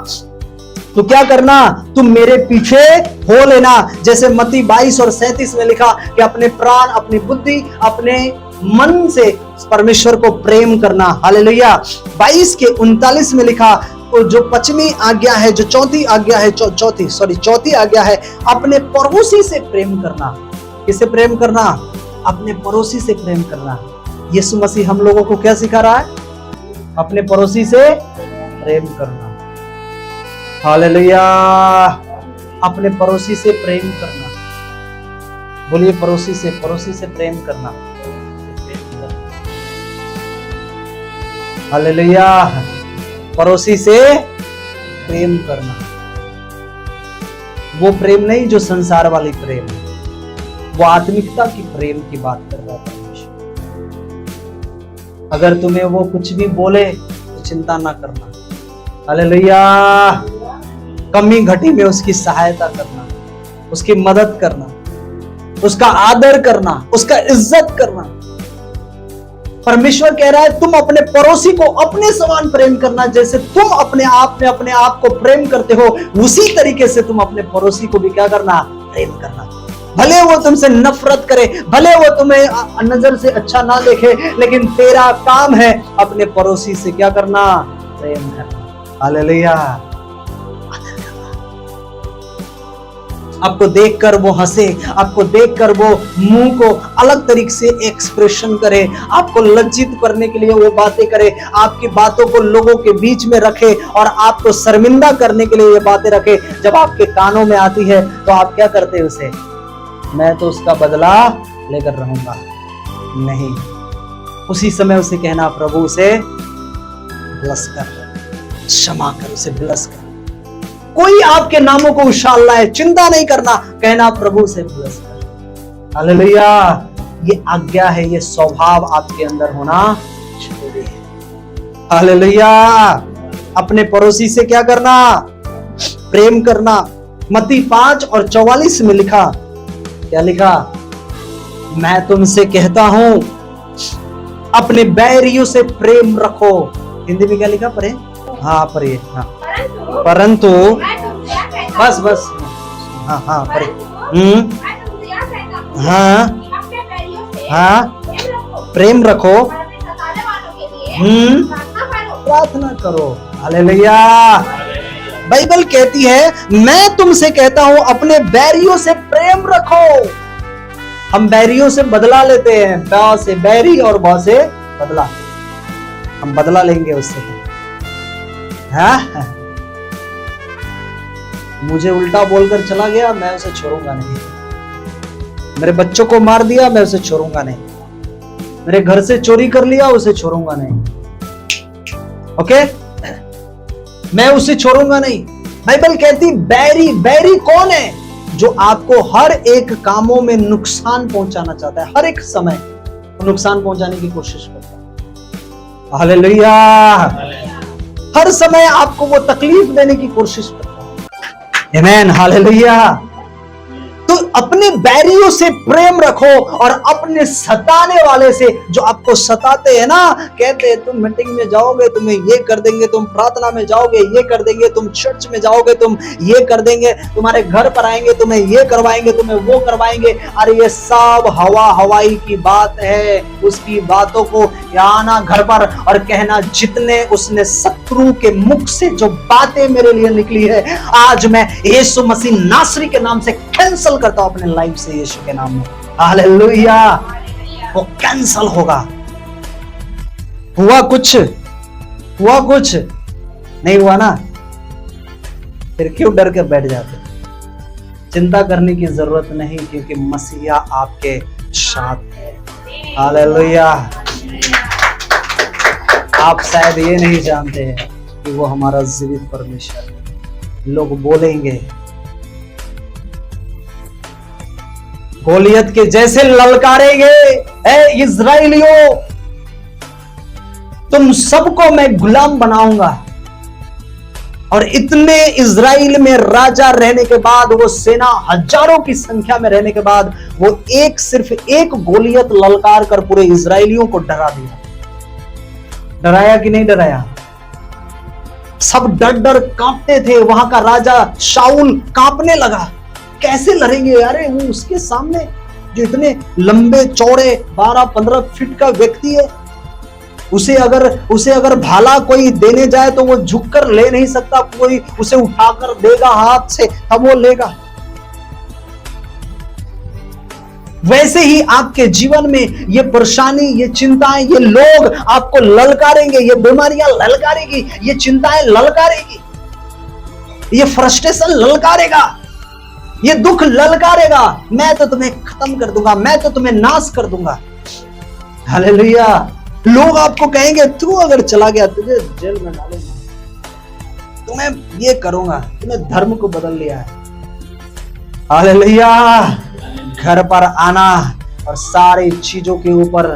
तो क्या करना? तुम मेरे पीछे हो लेना। जैसे मत्ती 22 और 37 में लिखा कि अपने प्राण, अपनी बुद्धि, अपने मन से परमेश्वर को प्रेम करना। हालेलुया। 22 के 39 में लिखा, तो जो पश्चिमी आज्ञा है, जो चौथी आज्ञा है, चौथी आज्ञा है, अपने पड़ोसी से प्रेम करना। किसे प्रेम करना? अपने पड़ोसी से प्रेम करना। यीशु मसीह हम लोगों को क्या सिखा रहा है? अपने पड़ोसी से प्रेम करना। हालेलुया। अपने पड़ोसी से प्रेम करना। बोलिए पड़ोसी से प्रेम करना। हालेलुया। पड़ोसी से प्रेम करना। वो प्रेम नहीं जो संसार वाली प्रेम, वो आत्मिकता की प्रेम की बात कर रहा है। अगर तुम्हें वो कुछ भी बोले तो चिंता ना करना। हालेलुया। कमी घटी में उसकी सहायता करना, उसकी मदद करना, उसका आदर करना, उसका इज्जत करना। परमेश्वर कह रहा है तुम अपने पड़ोसी को अपने समान प्रेम करना। जैसे तुम अपने आप में अपने आप को प्रेम करते हो, उसी तरीके से तुम अपने पड़ोसी को भी क्या करना? प्रेम करना। भले वो तुमसे नफरत करे, भले वो तुम्हें नजर से अच्छा ना देखे, लेकिन तेरा काम है अपने पड़ोसी से क्या करना? प्रेम करना। हालेलुया। आपको देखकर वो हंसे, आपको देखकर वो मुंह को अलग तरीके से एक्सप्रेशन करे, आपको लज्जित करने के लिए वो बातें करे, आपकी बातों को लोगों के बीच में रखे और आपको शर्मिंदा करने के लिए ये बातें रखे। जब आपके कानों में आती है तो आप क्या करते हैं? उसे, मैं तो उसका बदला लेकर रहूंगा, नहीं। उसी समय उसे कहना, प्रभु उसे ब्लेस कर, क्षमा कर, उसे ब्लेस कर। कोई आपके नामों को उछाल रहा है, चिंता नहीं करना, कहना प्रभु से ब्लेस कर। हालेलुया। ये आज्ञा है, ये स्वभाव आपके अंदर होना जरूरी है। हालेलुया। अपने पड़ोसी से क्या करना? प्रेम करना। मत्ती 5 और 44 में लिखा, क्या लिखा? मैं तुमसे कहता हूं अपने बैरियों से प्रेम रखो। हिंदी में क्या लिखा? पढ़े? हाँ पढ़िए। हाँ, परंतु बस हाँ पढ़े। हाँ हाँ प्रेम रखो, सताने वालों के लिए प्रार्थना करो। प्रार्थना करो। हालेलुया। बाइबल कहती है, मैं तुमसे कहता हूं अपने बैरियों से प्रेम रखो। हम बैरियों से बदला लेते हैं, बा से बैरी और बा से बदला। हम बदला लेंगे उससे। हाँ? मुझे उल्टा बोलकर चला गया, मैं उसे छोड़ूंगा नहीं। मेरे बच्चों को मार दिया, मैं उसे छोड़ूंगा नहीं। मेरे घर से चोरी कर लिया, उसे छोड़ूंगा नहीं। ओके, मैं उसे छोड़ूंगा नहीं। बाइबल कहती बैरी, बैरी कौन है? जो आपको हर एक कामों में नुकसान पहुंचाना चाहता है, हर एक समय नुकसान पहुंचाने की कोशिश करता है। हालेलुया। हर समय आपको वो तकलीफ देने की कोशिश करता है। आमीन, हालेलुया। तो अपने बैरियों से प्रेम रखो और अपने सताने वाले से, जो आपको सताते हैं ना, कहते हैं तुम मीटिंग में जाओगे तुम्हें ये कर देंगे, तुम प्रार्थना में जाओगे ये कर देंगे, तुम चर्च में जाओगे तुम ये कर देंगे, तुम्हारे घर पर आएंगे तुम्हें ये करवाएंगे, तुम्हें वो करवाएंगे। अरे ये सब हवाई की बात है। उसकी बातों को आना घर पर और कहना, जितने उसने शत्रु के मुख से जो बातें मेरे लिए निकली है, आज मैं यीशु मसीह नासरी के नाम से कैंसल करता हूं अपने लाइफ से, यीशु के नाम में। हालेलुया। वो कैंसल होगा। हुआ कुछ नहीं हुआ ना, फिर क्यों डर के बैठ जाते? चिंता करने की जरूरत नहीं, क्योंकि मसीहा आपके साथ है। हालेलुया। आप शायद ये नहीं जानते हैं कि वो हमारा जीवित परमेश्वर है। लोग बोलेंगे, गोलियत के जैसे ललकारेंगे, ए इज़राइलियों, तुम सबको मैं गुलाम बनाऊंगा। और इतने इज़राइल में राजा रहने के बाद, वो सेना हजारों की संख्या में रहने के बाद, वो सिर्फ एक गोलियत ललकार कर पूरे इज़राइलियों को डरा दिया। डराया कि नहीं डराया? सब डर डर कांपते थे। वहां का राजा शाऊल कांपने लगा। कैसे लड़ेंगे? अरे वो उसके सामने जो इतने लंबे चौड़े 12-15 फीट का व्यक्ति है, उसे अगर भाला कोई देने जाए तो वो झुककर ले नहीं सकता, कोई उसे उठाकर देगा हाथ से तब वो लेगा। वैसे ही आपके जीवन में ये परेशानी, ये चिंताएं, ये लोग आपको ललकारेंगे, ये बीमारियां ललकारेगी, ये चिंताएं ललकारेगी, ये फ्रस्ट्रेशन ललकारेगा, ये दुख ललकारेगा। मैं तो तुम्हें खत्म कर दूंगा, मैं तो तुम्हें नाश कर दूंगा। हालेलुया। लोग आपको कहेंगे, तू अगर चला गया तुझे जेल में डालूंगा, तुम्हें ये करूंगा, तुम्हें धर्म को बदल लिया है। हालेलुया। घर पर आना और सारी चीजों के ऊपर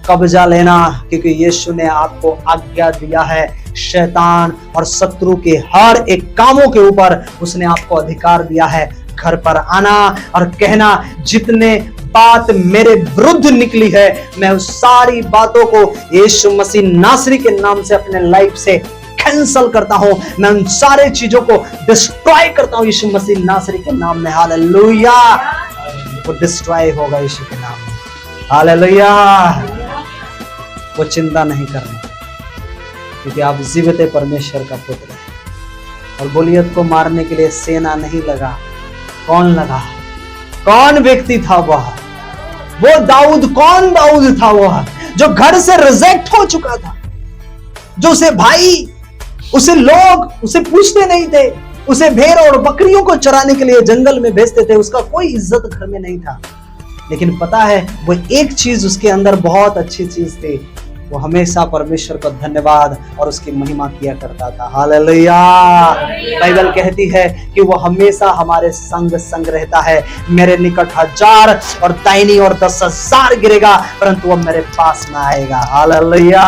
कब्जा लेना, क्योंकि यीशु ने आपको आज्ञा दिया है। शैतान और शत्रु के हर एक कामों के ऊपर उसने आपको अधिकार दिया है। घर पर आना और कहना, जितने बात मेरे विरुद्ध निकली है, मैं उस सारी बातों को यीशु मसीह नासरी के नाम से अपने लाइफ से कैंसल करता हूं। मैं उन सारे चीजों को डिस्ट्रॉय करता हूं यीशु मसीह नासरी के नाम में। हालेलुया। वो डिस्ट्रॉय होगा यीशु के नाम में। हालेलुया। वो चिंता नहीं करना, क्योंकि आप जीवित परमेश्वर का पुत्र है। और गोलियत को मारने के लिए सेना नहीं लगा। कौन लगा? कौन व्यक्ति था वो दाऊद। कौन दाऊद था वह, जो घर से रिजेक्ट हो चुका था, जो उसे भाई, उसे लोग उसे पूछते नहीं थे, उसे भेड़ और बकरियों को चराने के लिए जंगल में भेजते थे, उसका कोई इज्जत घर में नहीं था। लेकिन पता है, वो एक चीज उसके अंदर बहुत अच्छी चीज थी, वो हमेशा परमेश्वर को धन्यवाद और उसकी महिमा किया करता था। हालेलुया। बाइबल कहती है कि वो हमेशा हमारे संग रहता है। मेरे निकट 1000 और दाहिनी और 10,000 गिरेगा, परंतु वो मेरे पास ना आएगा। हालेलुया।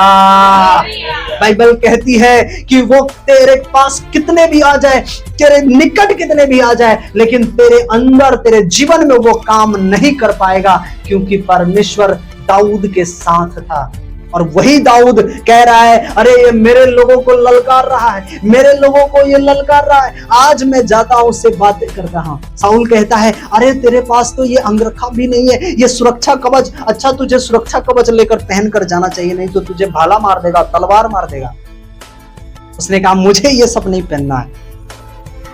बाइबल कहती है कि वो तेरे पास कितने भी आ जाए, तेरे निकट कितने भी आ जाए, लेकिन तेरे अंदर, तेरे जीवन में वो काम नहीं कर पाएगा, क्योंकि परमेश्वर दाऊद के साथ था। और वही दाऊद कह रहा है, अरे ये मेरे लोगों को ललकार रहा है, मेरे लोगों को ये ललकार रहा है, आज मैं जाता हूं उससे बातें करता हूं। साउल कहता है, अरे तेरे पास तो ये अंगरखा भी नहीं है, ये सुरक्षा कवच, अच्छा तुझे सुरक्षा कवच लेकर पहन कर जाना चाहिए, नहीं तो तुझे भाला मार देगा, तलवार मार देगा। उसने कहा मुझे ये सब नहीं पहनना है।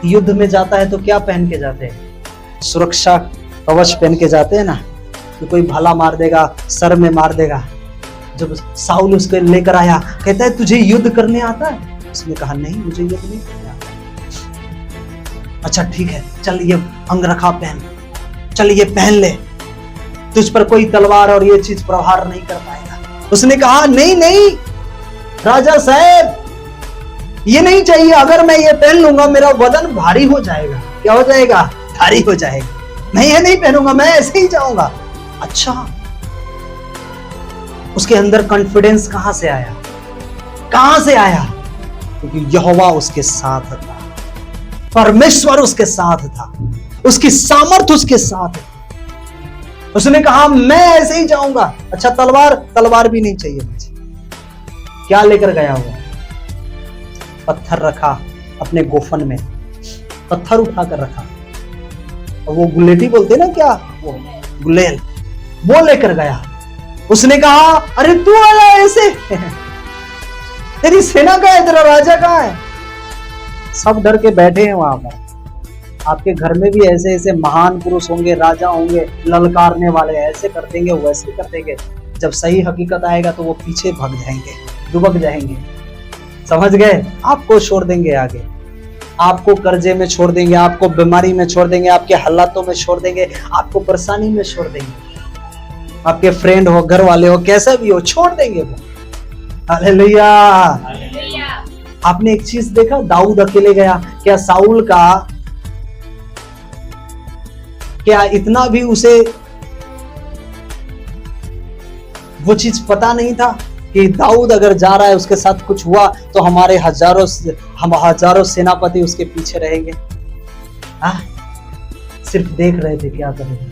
युद्ध में जाता है तो क्या पहन के जाते हैं? सुरक्षा कवच पहन के जाते हैं ना, तो कोई भाला मार देगा, सर में मार देगा। जब साउल उसको लेकर आया, कहता है तुझे युद्ध करने आता है? उसने कहा नहीं, मुझे युद्ध नहीं करने आता। अच्छा ठीक है, चल ये अंगरखा पहन, चल ये पहन ले, तुझ पर कोई तलवार और ये चीज प्रहार नहीं कर पाएगा। उसने कहा नहीं नहीं राजा साहब, ये नहीं चाहिए, अगर मैं ये पहन लूंगा मेरा वजन भारी हो जाएगा। क्या हो जाएगा? भारी हो जाएगा, मैं ये नहीं पहनूंगा, मैं ऐसे ही जाऊंगा। अच्छा, उसके अंदर कॉन्फिडेंस कहां से आया? कहां से आया? क्योंकि यहोवा उसके साथ था, परमेश्वर उसके साथ था, उसकी सामर्थ उसके साथ थी। उसने कहा मैं ऐसे ही जाऊंगा। अच्छा तलवार भी नहीं चाहिए मुझे। क्या लेकर गया हुआ? पत्थर रखा अपने गोफन में, पत्थर उठाकर रखा, और वो गुलेटी बोलते ना, क्या वो गुलेल, वो लेकर गया। उसने कहा अरे तू आया ऐसे, तेरी सेना कहाँ है, तेरा राजा कहाँ है? सब डर के बैठे हैं वहां पर। आपके घर में भी ऐसे ऐसे महान पुरुष होंगे, राजा होंगे, ललकारने वाले, ऐसे कर देंगे वैसे कर देंगे। जब सही हकीकत आएगा तो वो पीछे भाग जाएंगे, दुबक जाएंगे। समझ गए? आपको छोड़ देंगे आगे, आपको कर्जे में छोड़ देंगे, आपको बीमारी में छोड़ देंगे, आपके हालातों में छोड़ देंगे, आपको परेशानी में छोड़ देंगे। आपके फ्रेंड हो, घर वाले हो, कैसा भी हो, छोड़ देंगे वो। हालेलुया। आपने एक चीज देखा, दाऊद अकेले गया, क्या साउल का क्या इतना भी उसे वो चीज पता नहीं था कि दाऊद अगर जा रहा है, उसके साथ कुछ हुआ तो हमारे हजारों सेनापति उसके पीछे रहेंगे? सिर्फ देख रहे थे क्या करेंगे,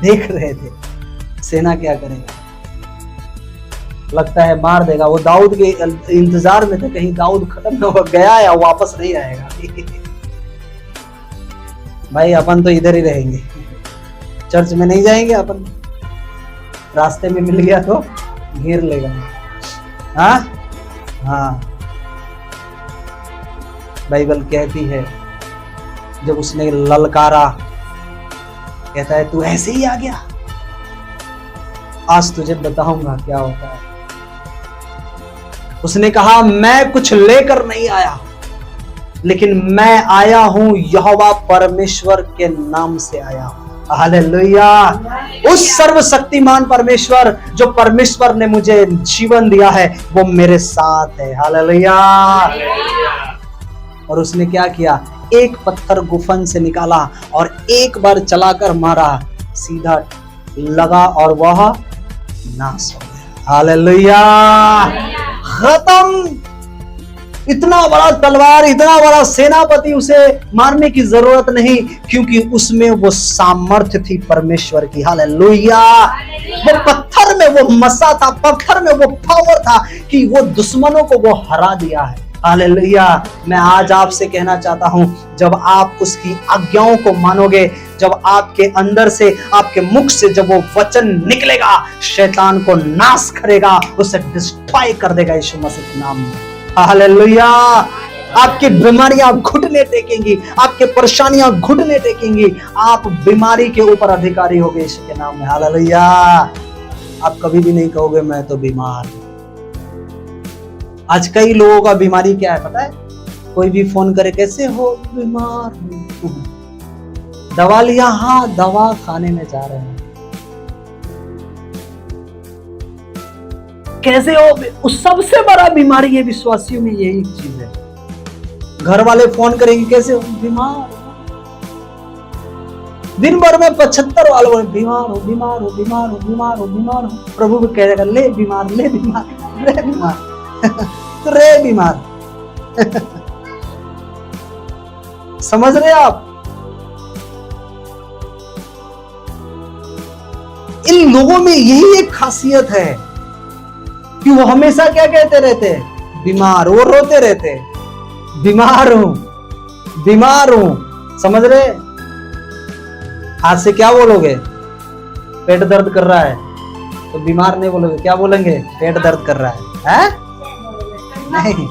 देख रहे थे सेना क्या करेगा। लगता है मार देगा। वो दाऊद के इंतजार में थे, कहीं दाऊद खत्म हो गया या वापस नहीं आएगा। भाई अपन तो इधर ही रहेंगे, चर्च में नहीं जाएंगे अपन, रास्ते में मिल गया तो घेर लेगा। हाँ, बाइबल कहती है जब उसने ललकारा, कहता है तू ऐसे ही आ गया, आज तुझे बताऊंगा क्या होता है। उसने कहा मैं कुछ लेकर नहीं आया, लेकिन मैं आया हूं यहोवा परमेश्वर के नाम से आया हूं। हालेलुया। उस सर्वशक्तिमान परमेश्वर, जो परमेश्वर ने मुझे जीवन दिया है, वो मेरे साथ है। हालेलुया। और उसने क्या किया? एक पत्थर गुफन से निकाला और एक बार चलाकर मारा, सीधा लगा और वह नाश हो गया। हालेलुया। खत्म। इतना बड़ा तलवार, इतना बड़ा सेनापति, उसे मारने की जरूरत नहीं, क्योंकि उसमें वो सामर्थ्य थी परमेश्वर की। हालेलुया। वो पत्थर में वो मसा था, पत्थर में वो पावर था कि वो दुश्मनों को वो हरा दिया है। हालेलुया। मैं आज आपसे कहना चाहता हूं, जब आप उसकी आज्ञाओं को मानोगे, जब आपके अंदर से, आपके मुख से जब वो वचन निकलेगा, शैतान को नाश करेगा, उसे डिस्ट्रॉय कर देगा यीशु मसीह के नाम में। हालेलुया। आपकी बीमारियां घुटने टेकेंगी, आपके परेशानियां घुटने टेकेंगी, आप बीमारी के ऊपर अधिकारी होगे यीशु के नाम में। हालेलुया। आप कभी भी नहीं कहोगे मैं तो बीमार हूं। आज कई लोगों का बीमारी क्या है पता है? कोई भी फोन करे कैसे हो, बीमार हूं, दवा लिया, हाँ दवा खाने में जा रहे हैं। कैसे हो? उस सबसे बड़ा बीमारी है विश्वासियों में, यही चीज है। घर वाले फोन करेंगे कैसे हो, बीमार। दिन भर में 75 वालों बोले बीमार हो, बीमार हो, बीमार हो, बीमार हो, बीमार हो। प्रभु भी कहेगा ले बीमार, ले बीमार, ले बीमार, तो रे बीमार। समझ रहे आप? इन लोगों में यही एक खासियत है कि वो हमेशा क्या कहते रहते हैं? बीमार। वो रोते रहते हैं, बीमार हूं, बीमार हूं। समझ रहे? आज से क्या बोलोगे? पेट दर्द कर रहा है तो बीमार नहीं बोलोगे, क्या बोलेंगे? पेट दर्द कर रहा है? नहीं,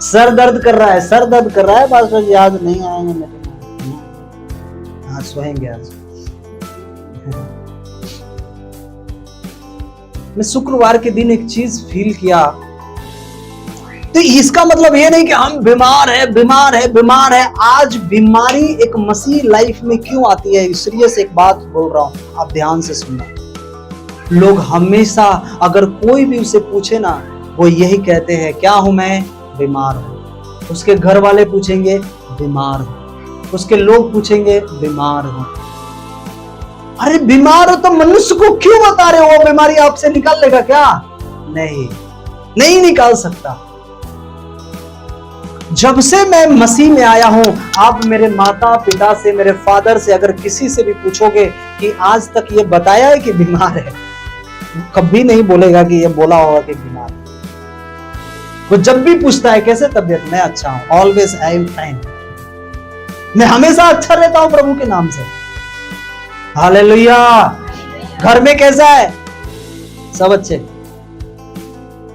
सर दर्द कर रहा है, सर दर्द कर रहा है। पास्टर जी आज नहीं आएंगे, आज सोएंगे। आज मैं शुक्रवार के दिन एक चीज फील किया, तो इसका मतलब ये नहीं कि हम बीमार है, बीमार है, बीमार है। आज बीमारी एक मसीह लाइफ में क्यों आती है? सीरियस एक बात बोल रहा हूं, आप ध्यान से सुनना। लोग हमेशा अगर कोई भी उसे पूछे ना, वो यही कहते हैं, क्या हूं मैं? बीमार हूं। उसके घर वाले पूछेंगे, बीमार हूं। उसके लोग पूछेंगे, बीमार हूं। अरे बीमार हो तो मनुष्य को क्यों बता रहे हो? वो बीमारी आपसे निकाल लेगा क्या? नहीं, नहीं निकाल सकता। जब से मैं मसीह में आया हूं, आप मेरे माता पिता से, मेरे फादर से अगर किसी से भी पूछोगे कि आज तक ये बताया है कि बीमार है, कभी नहीं बोलेगा कि ये बोला होगा कि बीमार है। वो जब भी पूछता है कैसे तबीयत, मैं अच्छा हूं, ऑलवेज आई एम फाइन। मैं हमेशा अच्छा रहता हूं प्रभु के नाम से। हालेलुया। घर में कैसा है? सब अच्छे।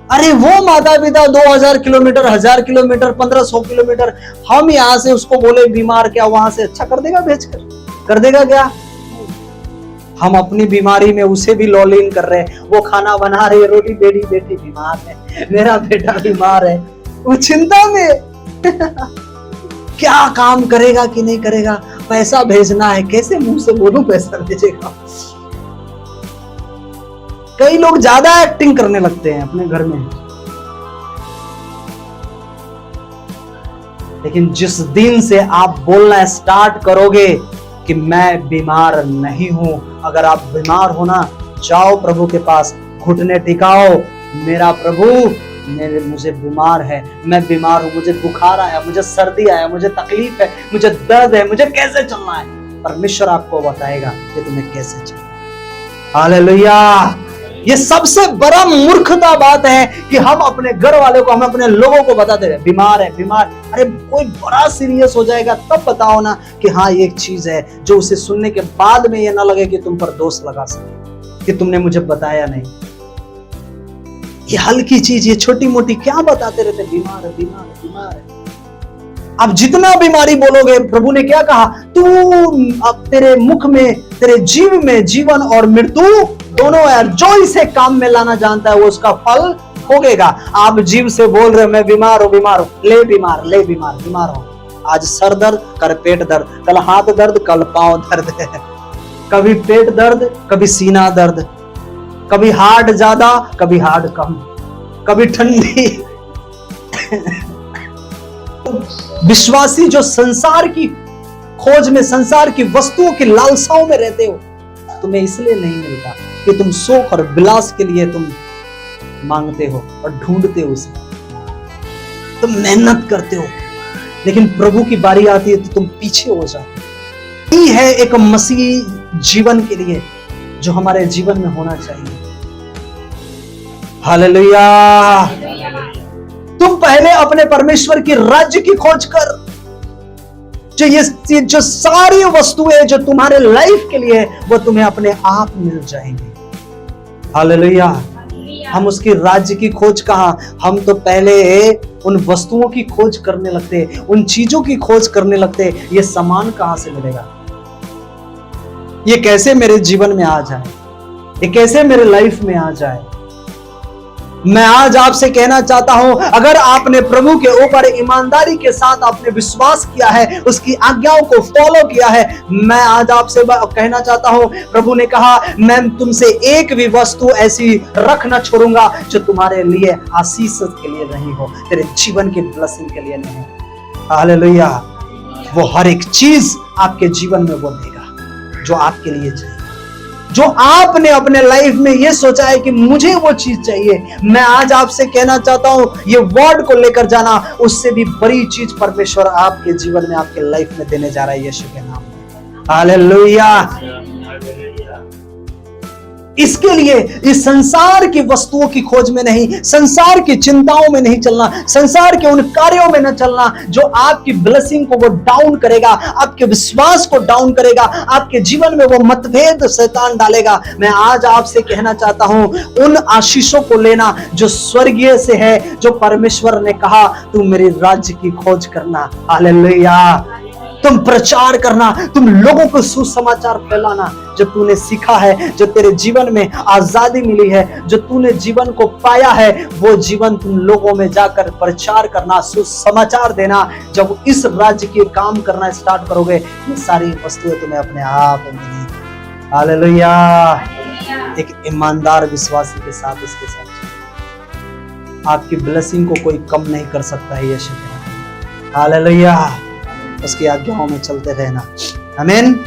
अरे वो माता पिता 2000 किलोमीटर, 1000 किलोमीटर, 1500 किलोमीटर, हम यहां से उसको बोले बीमार, क्या वहां से अच्छा कर देगा? भेजकर कर देगा क्या? हम अपनी बीमारी में उसे भी लॉलिन कर रहे हैं। वो खाना बना रही है, रोटी बेटी बेटी बीमार है, मेरा बेटा बीमार है, वो चिंता में क्या काम करेगा कि नहीं करेगा? पैसा भेजना है, कैसे मुंह से बोलूं पैसा भेजेगा? कई लोग ज्यादा एक्टिंग करने लगते हैं अपने घर में। लेकिन जिस दिन से आप बोलना स्टार्ट करोगे कि मैं बीमार नहीं हूं, अगर आप बीमार हो ना, जाओ प्रभु के पास, घुटने टिकाओ, मेरा प्रभु मुझे बीमार है, मैं बीमार हूं, मुझे बुखार आया, मुझे सर्दी आया, मुझे तकलीफ है, मुझे दर्द है, मुझे कैसे चलना है? परमेश्वर आपको बताएगा कि तुम्हें कैसे चलना है। हालेलुया। ये सबसे बड़ा मूर्खता बात है कि हम अपने घर वालों को, हम अपने लोगों को बताते रहे बीमार है, बीमार। अरे कोई बड़ा सीरियस हो जाएगा तब बताओ ना कि हाँ ये एक चीज है, जो उसे सुनने के बाद में ये ना लगे कि तुम पर दोष लगा सके कि तुमने मुझे बताया नहीं। ये हल्की चीज, ये छोटी मोटी क्या बताते रहते? बीमार है, बीमार है, बीमार है। अब जितना बीमारी बोलोगे, प्रभु ने क्या कहा? तू अब तेरे मुख में, तेरे जीव में जीवन और मृत्यु दोनों है, जो इसे काम में लाना जानता है वो उसका फल भोगेगा। आप जीव से बोल रहे हो मैं बीमार हूं, बीमार हूं, ले बीमार, ले बीमार, बीमार हो। आज सर दर्द, कल पेट दर्द, कल हाथ दर्द, कल पांव दर्द है। कभी पेट दर्द, कभी सीना दर्द, कभी हार्ट ज्यादा, कभी हार्ट कम, कभी ठंडी। विश्वासी जो संसार की खोज में, संसार की वस्तुओं की लालसाओं में रहते हो, तुम्हें इसलिए नहीं मिलता कि तुम सुख और विलास के लिए तुम मांगते हो और ढूंढते हो उसे, तुम मेहनत करते हो, लेकिन प्रभु की बारी आती है तो तुम पीछे हो जाते हो। यही है एक मसीही जीवन के लिए जो हमारे जीवन में होना चाहिए। हालेलुया। तुम पहले अपने परमेश्वर की राज्य की खोज कर, जो सारी वस्तुएं जो तुम्हारे लाइफ के लिए है वो तुम्हें अपने आप मिल जाएंगी। हालेलुया। हम उसकी राज्य की खोज कहां? हम तो पहले उन वस्तुओं की खोज करने लगते, उन चीजों की खोज करने लगते। ये सामान कहां से मिलेगा? ये कैसे मेरे जीवन में आ जाए? ये कैसे मेरे लाइफ में आ जाए? मैं आज आपसे कहना चाहता हूं, अगर आपने प्रभु के ऊपर ईमानदारी के साथ आपने विश्वास किया है, उसकी आज्ञाओं को फॉलो किया है, मैं आज आपसे कहना चाहता हूं, प्रभु ने कहा मैं तुमसे एक भी वस्तु ऐसी रख न छोड़ूंगा जो तुम्हारे लिए आशीष के लिए नहीं हो, तेरे जीवन की ब्लेसिंग के लिए नहीं। हालेलुया। वो हर एक चीज आपके जीवन में वो देगा जो आपके लिए चाहिए, जो आपने अपने लाइफ में ये सोचा है कि मुझे वो चीज चाहिए। मैं आज आपसे कहना चाहता हूं, ये वर्ड को लेकर जाना, उससे भी बड़ी चीज परमेश्वर आपके जीवन में, आपके लाइफ में देने जा रहा है, यीशु के नाम में। हालेलुया। इसके लिए इस संसार की वस्तुओं की खोज में नहीं, संसार की चिंताओं में नहीं चलना, संसार के उन कार्यों में न चलना जो आपकी ब्लेसिंग को वो डाउन करेगा, आपके विश्वास को डाउन करेगा, आपके जीवन में वो मतभेद शैतान डालेगा। मैं आज आपसे कहना चाहता हूं, उन आशीषों को लेना जो स्वर्गीय से है, जो परमेश्वर ने कहा तुम मेरे राज्य की खोज करना। हालेलुया। तुम प्रचार करना, तुम लोगों को सुसमाचार फैलाना। जो तूने सीखा है, जो तेरे जीवन में आजादी मिली है, जो तूने जीवन को पाया है, वो जीवन तुम लोगों में जाकर प्रचार करना, सुसमाचार देना। जब इस राज्य के काम करना स्टार्ट करोगे, ये सारी वस्तुएं तुम्हें अपने आप मिलेंगी। हालेलुया। एक ईमानदार विश्वासी के साथ इसके साथ आपकी ब्लेसिंग को कोई कम नहीं कर सकता है। यीशु। हालेलुया। उसकी आज्ञाओं में चलते रहना। आमीन।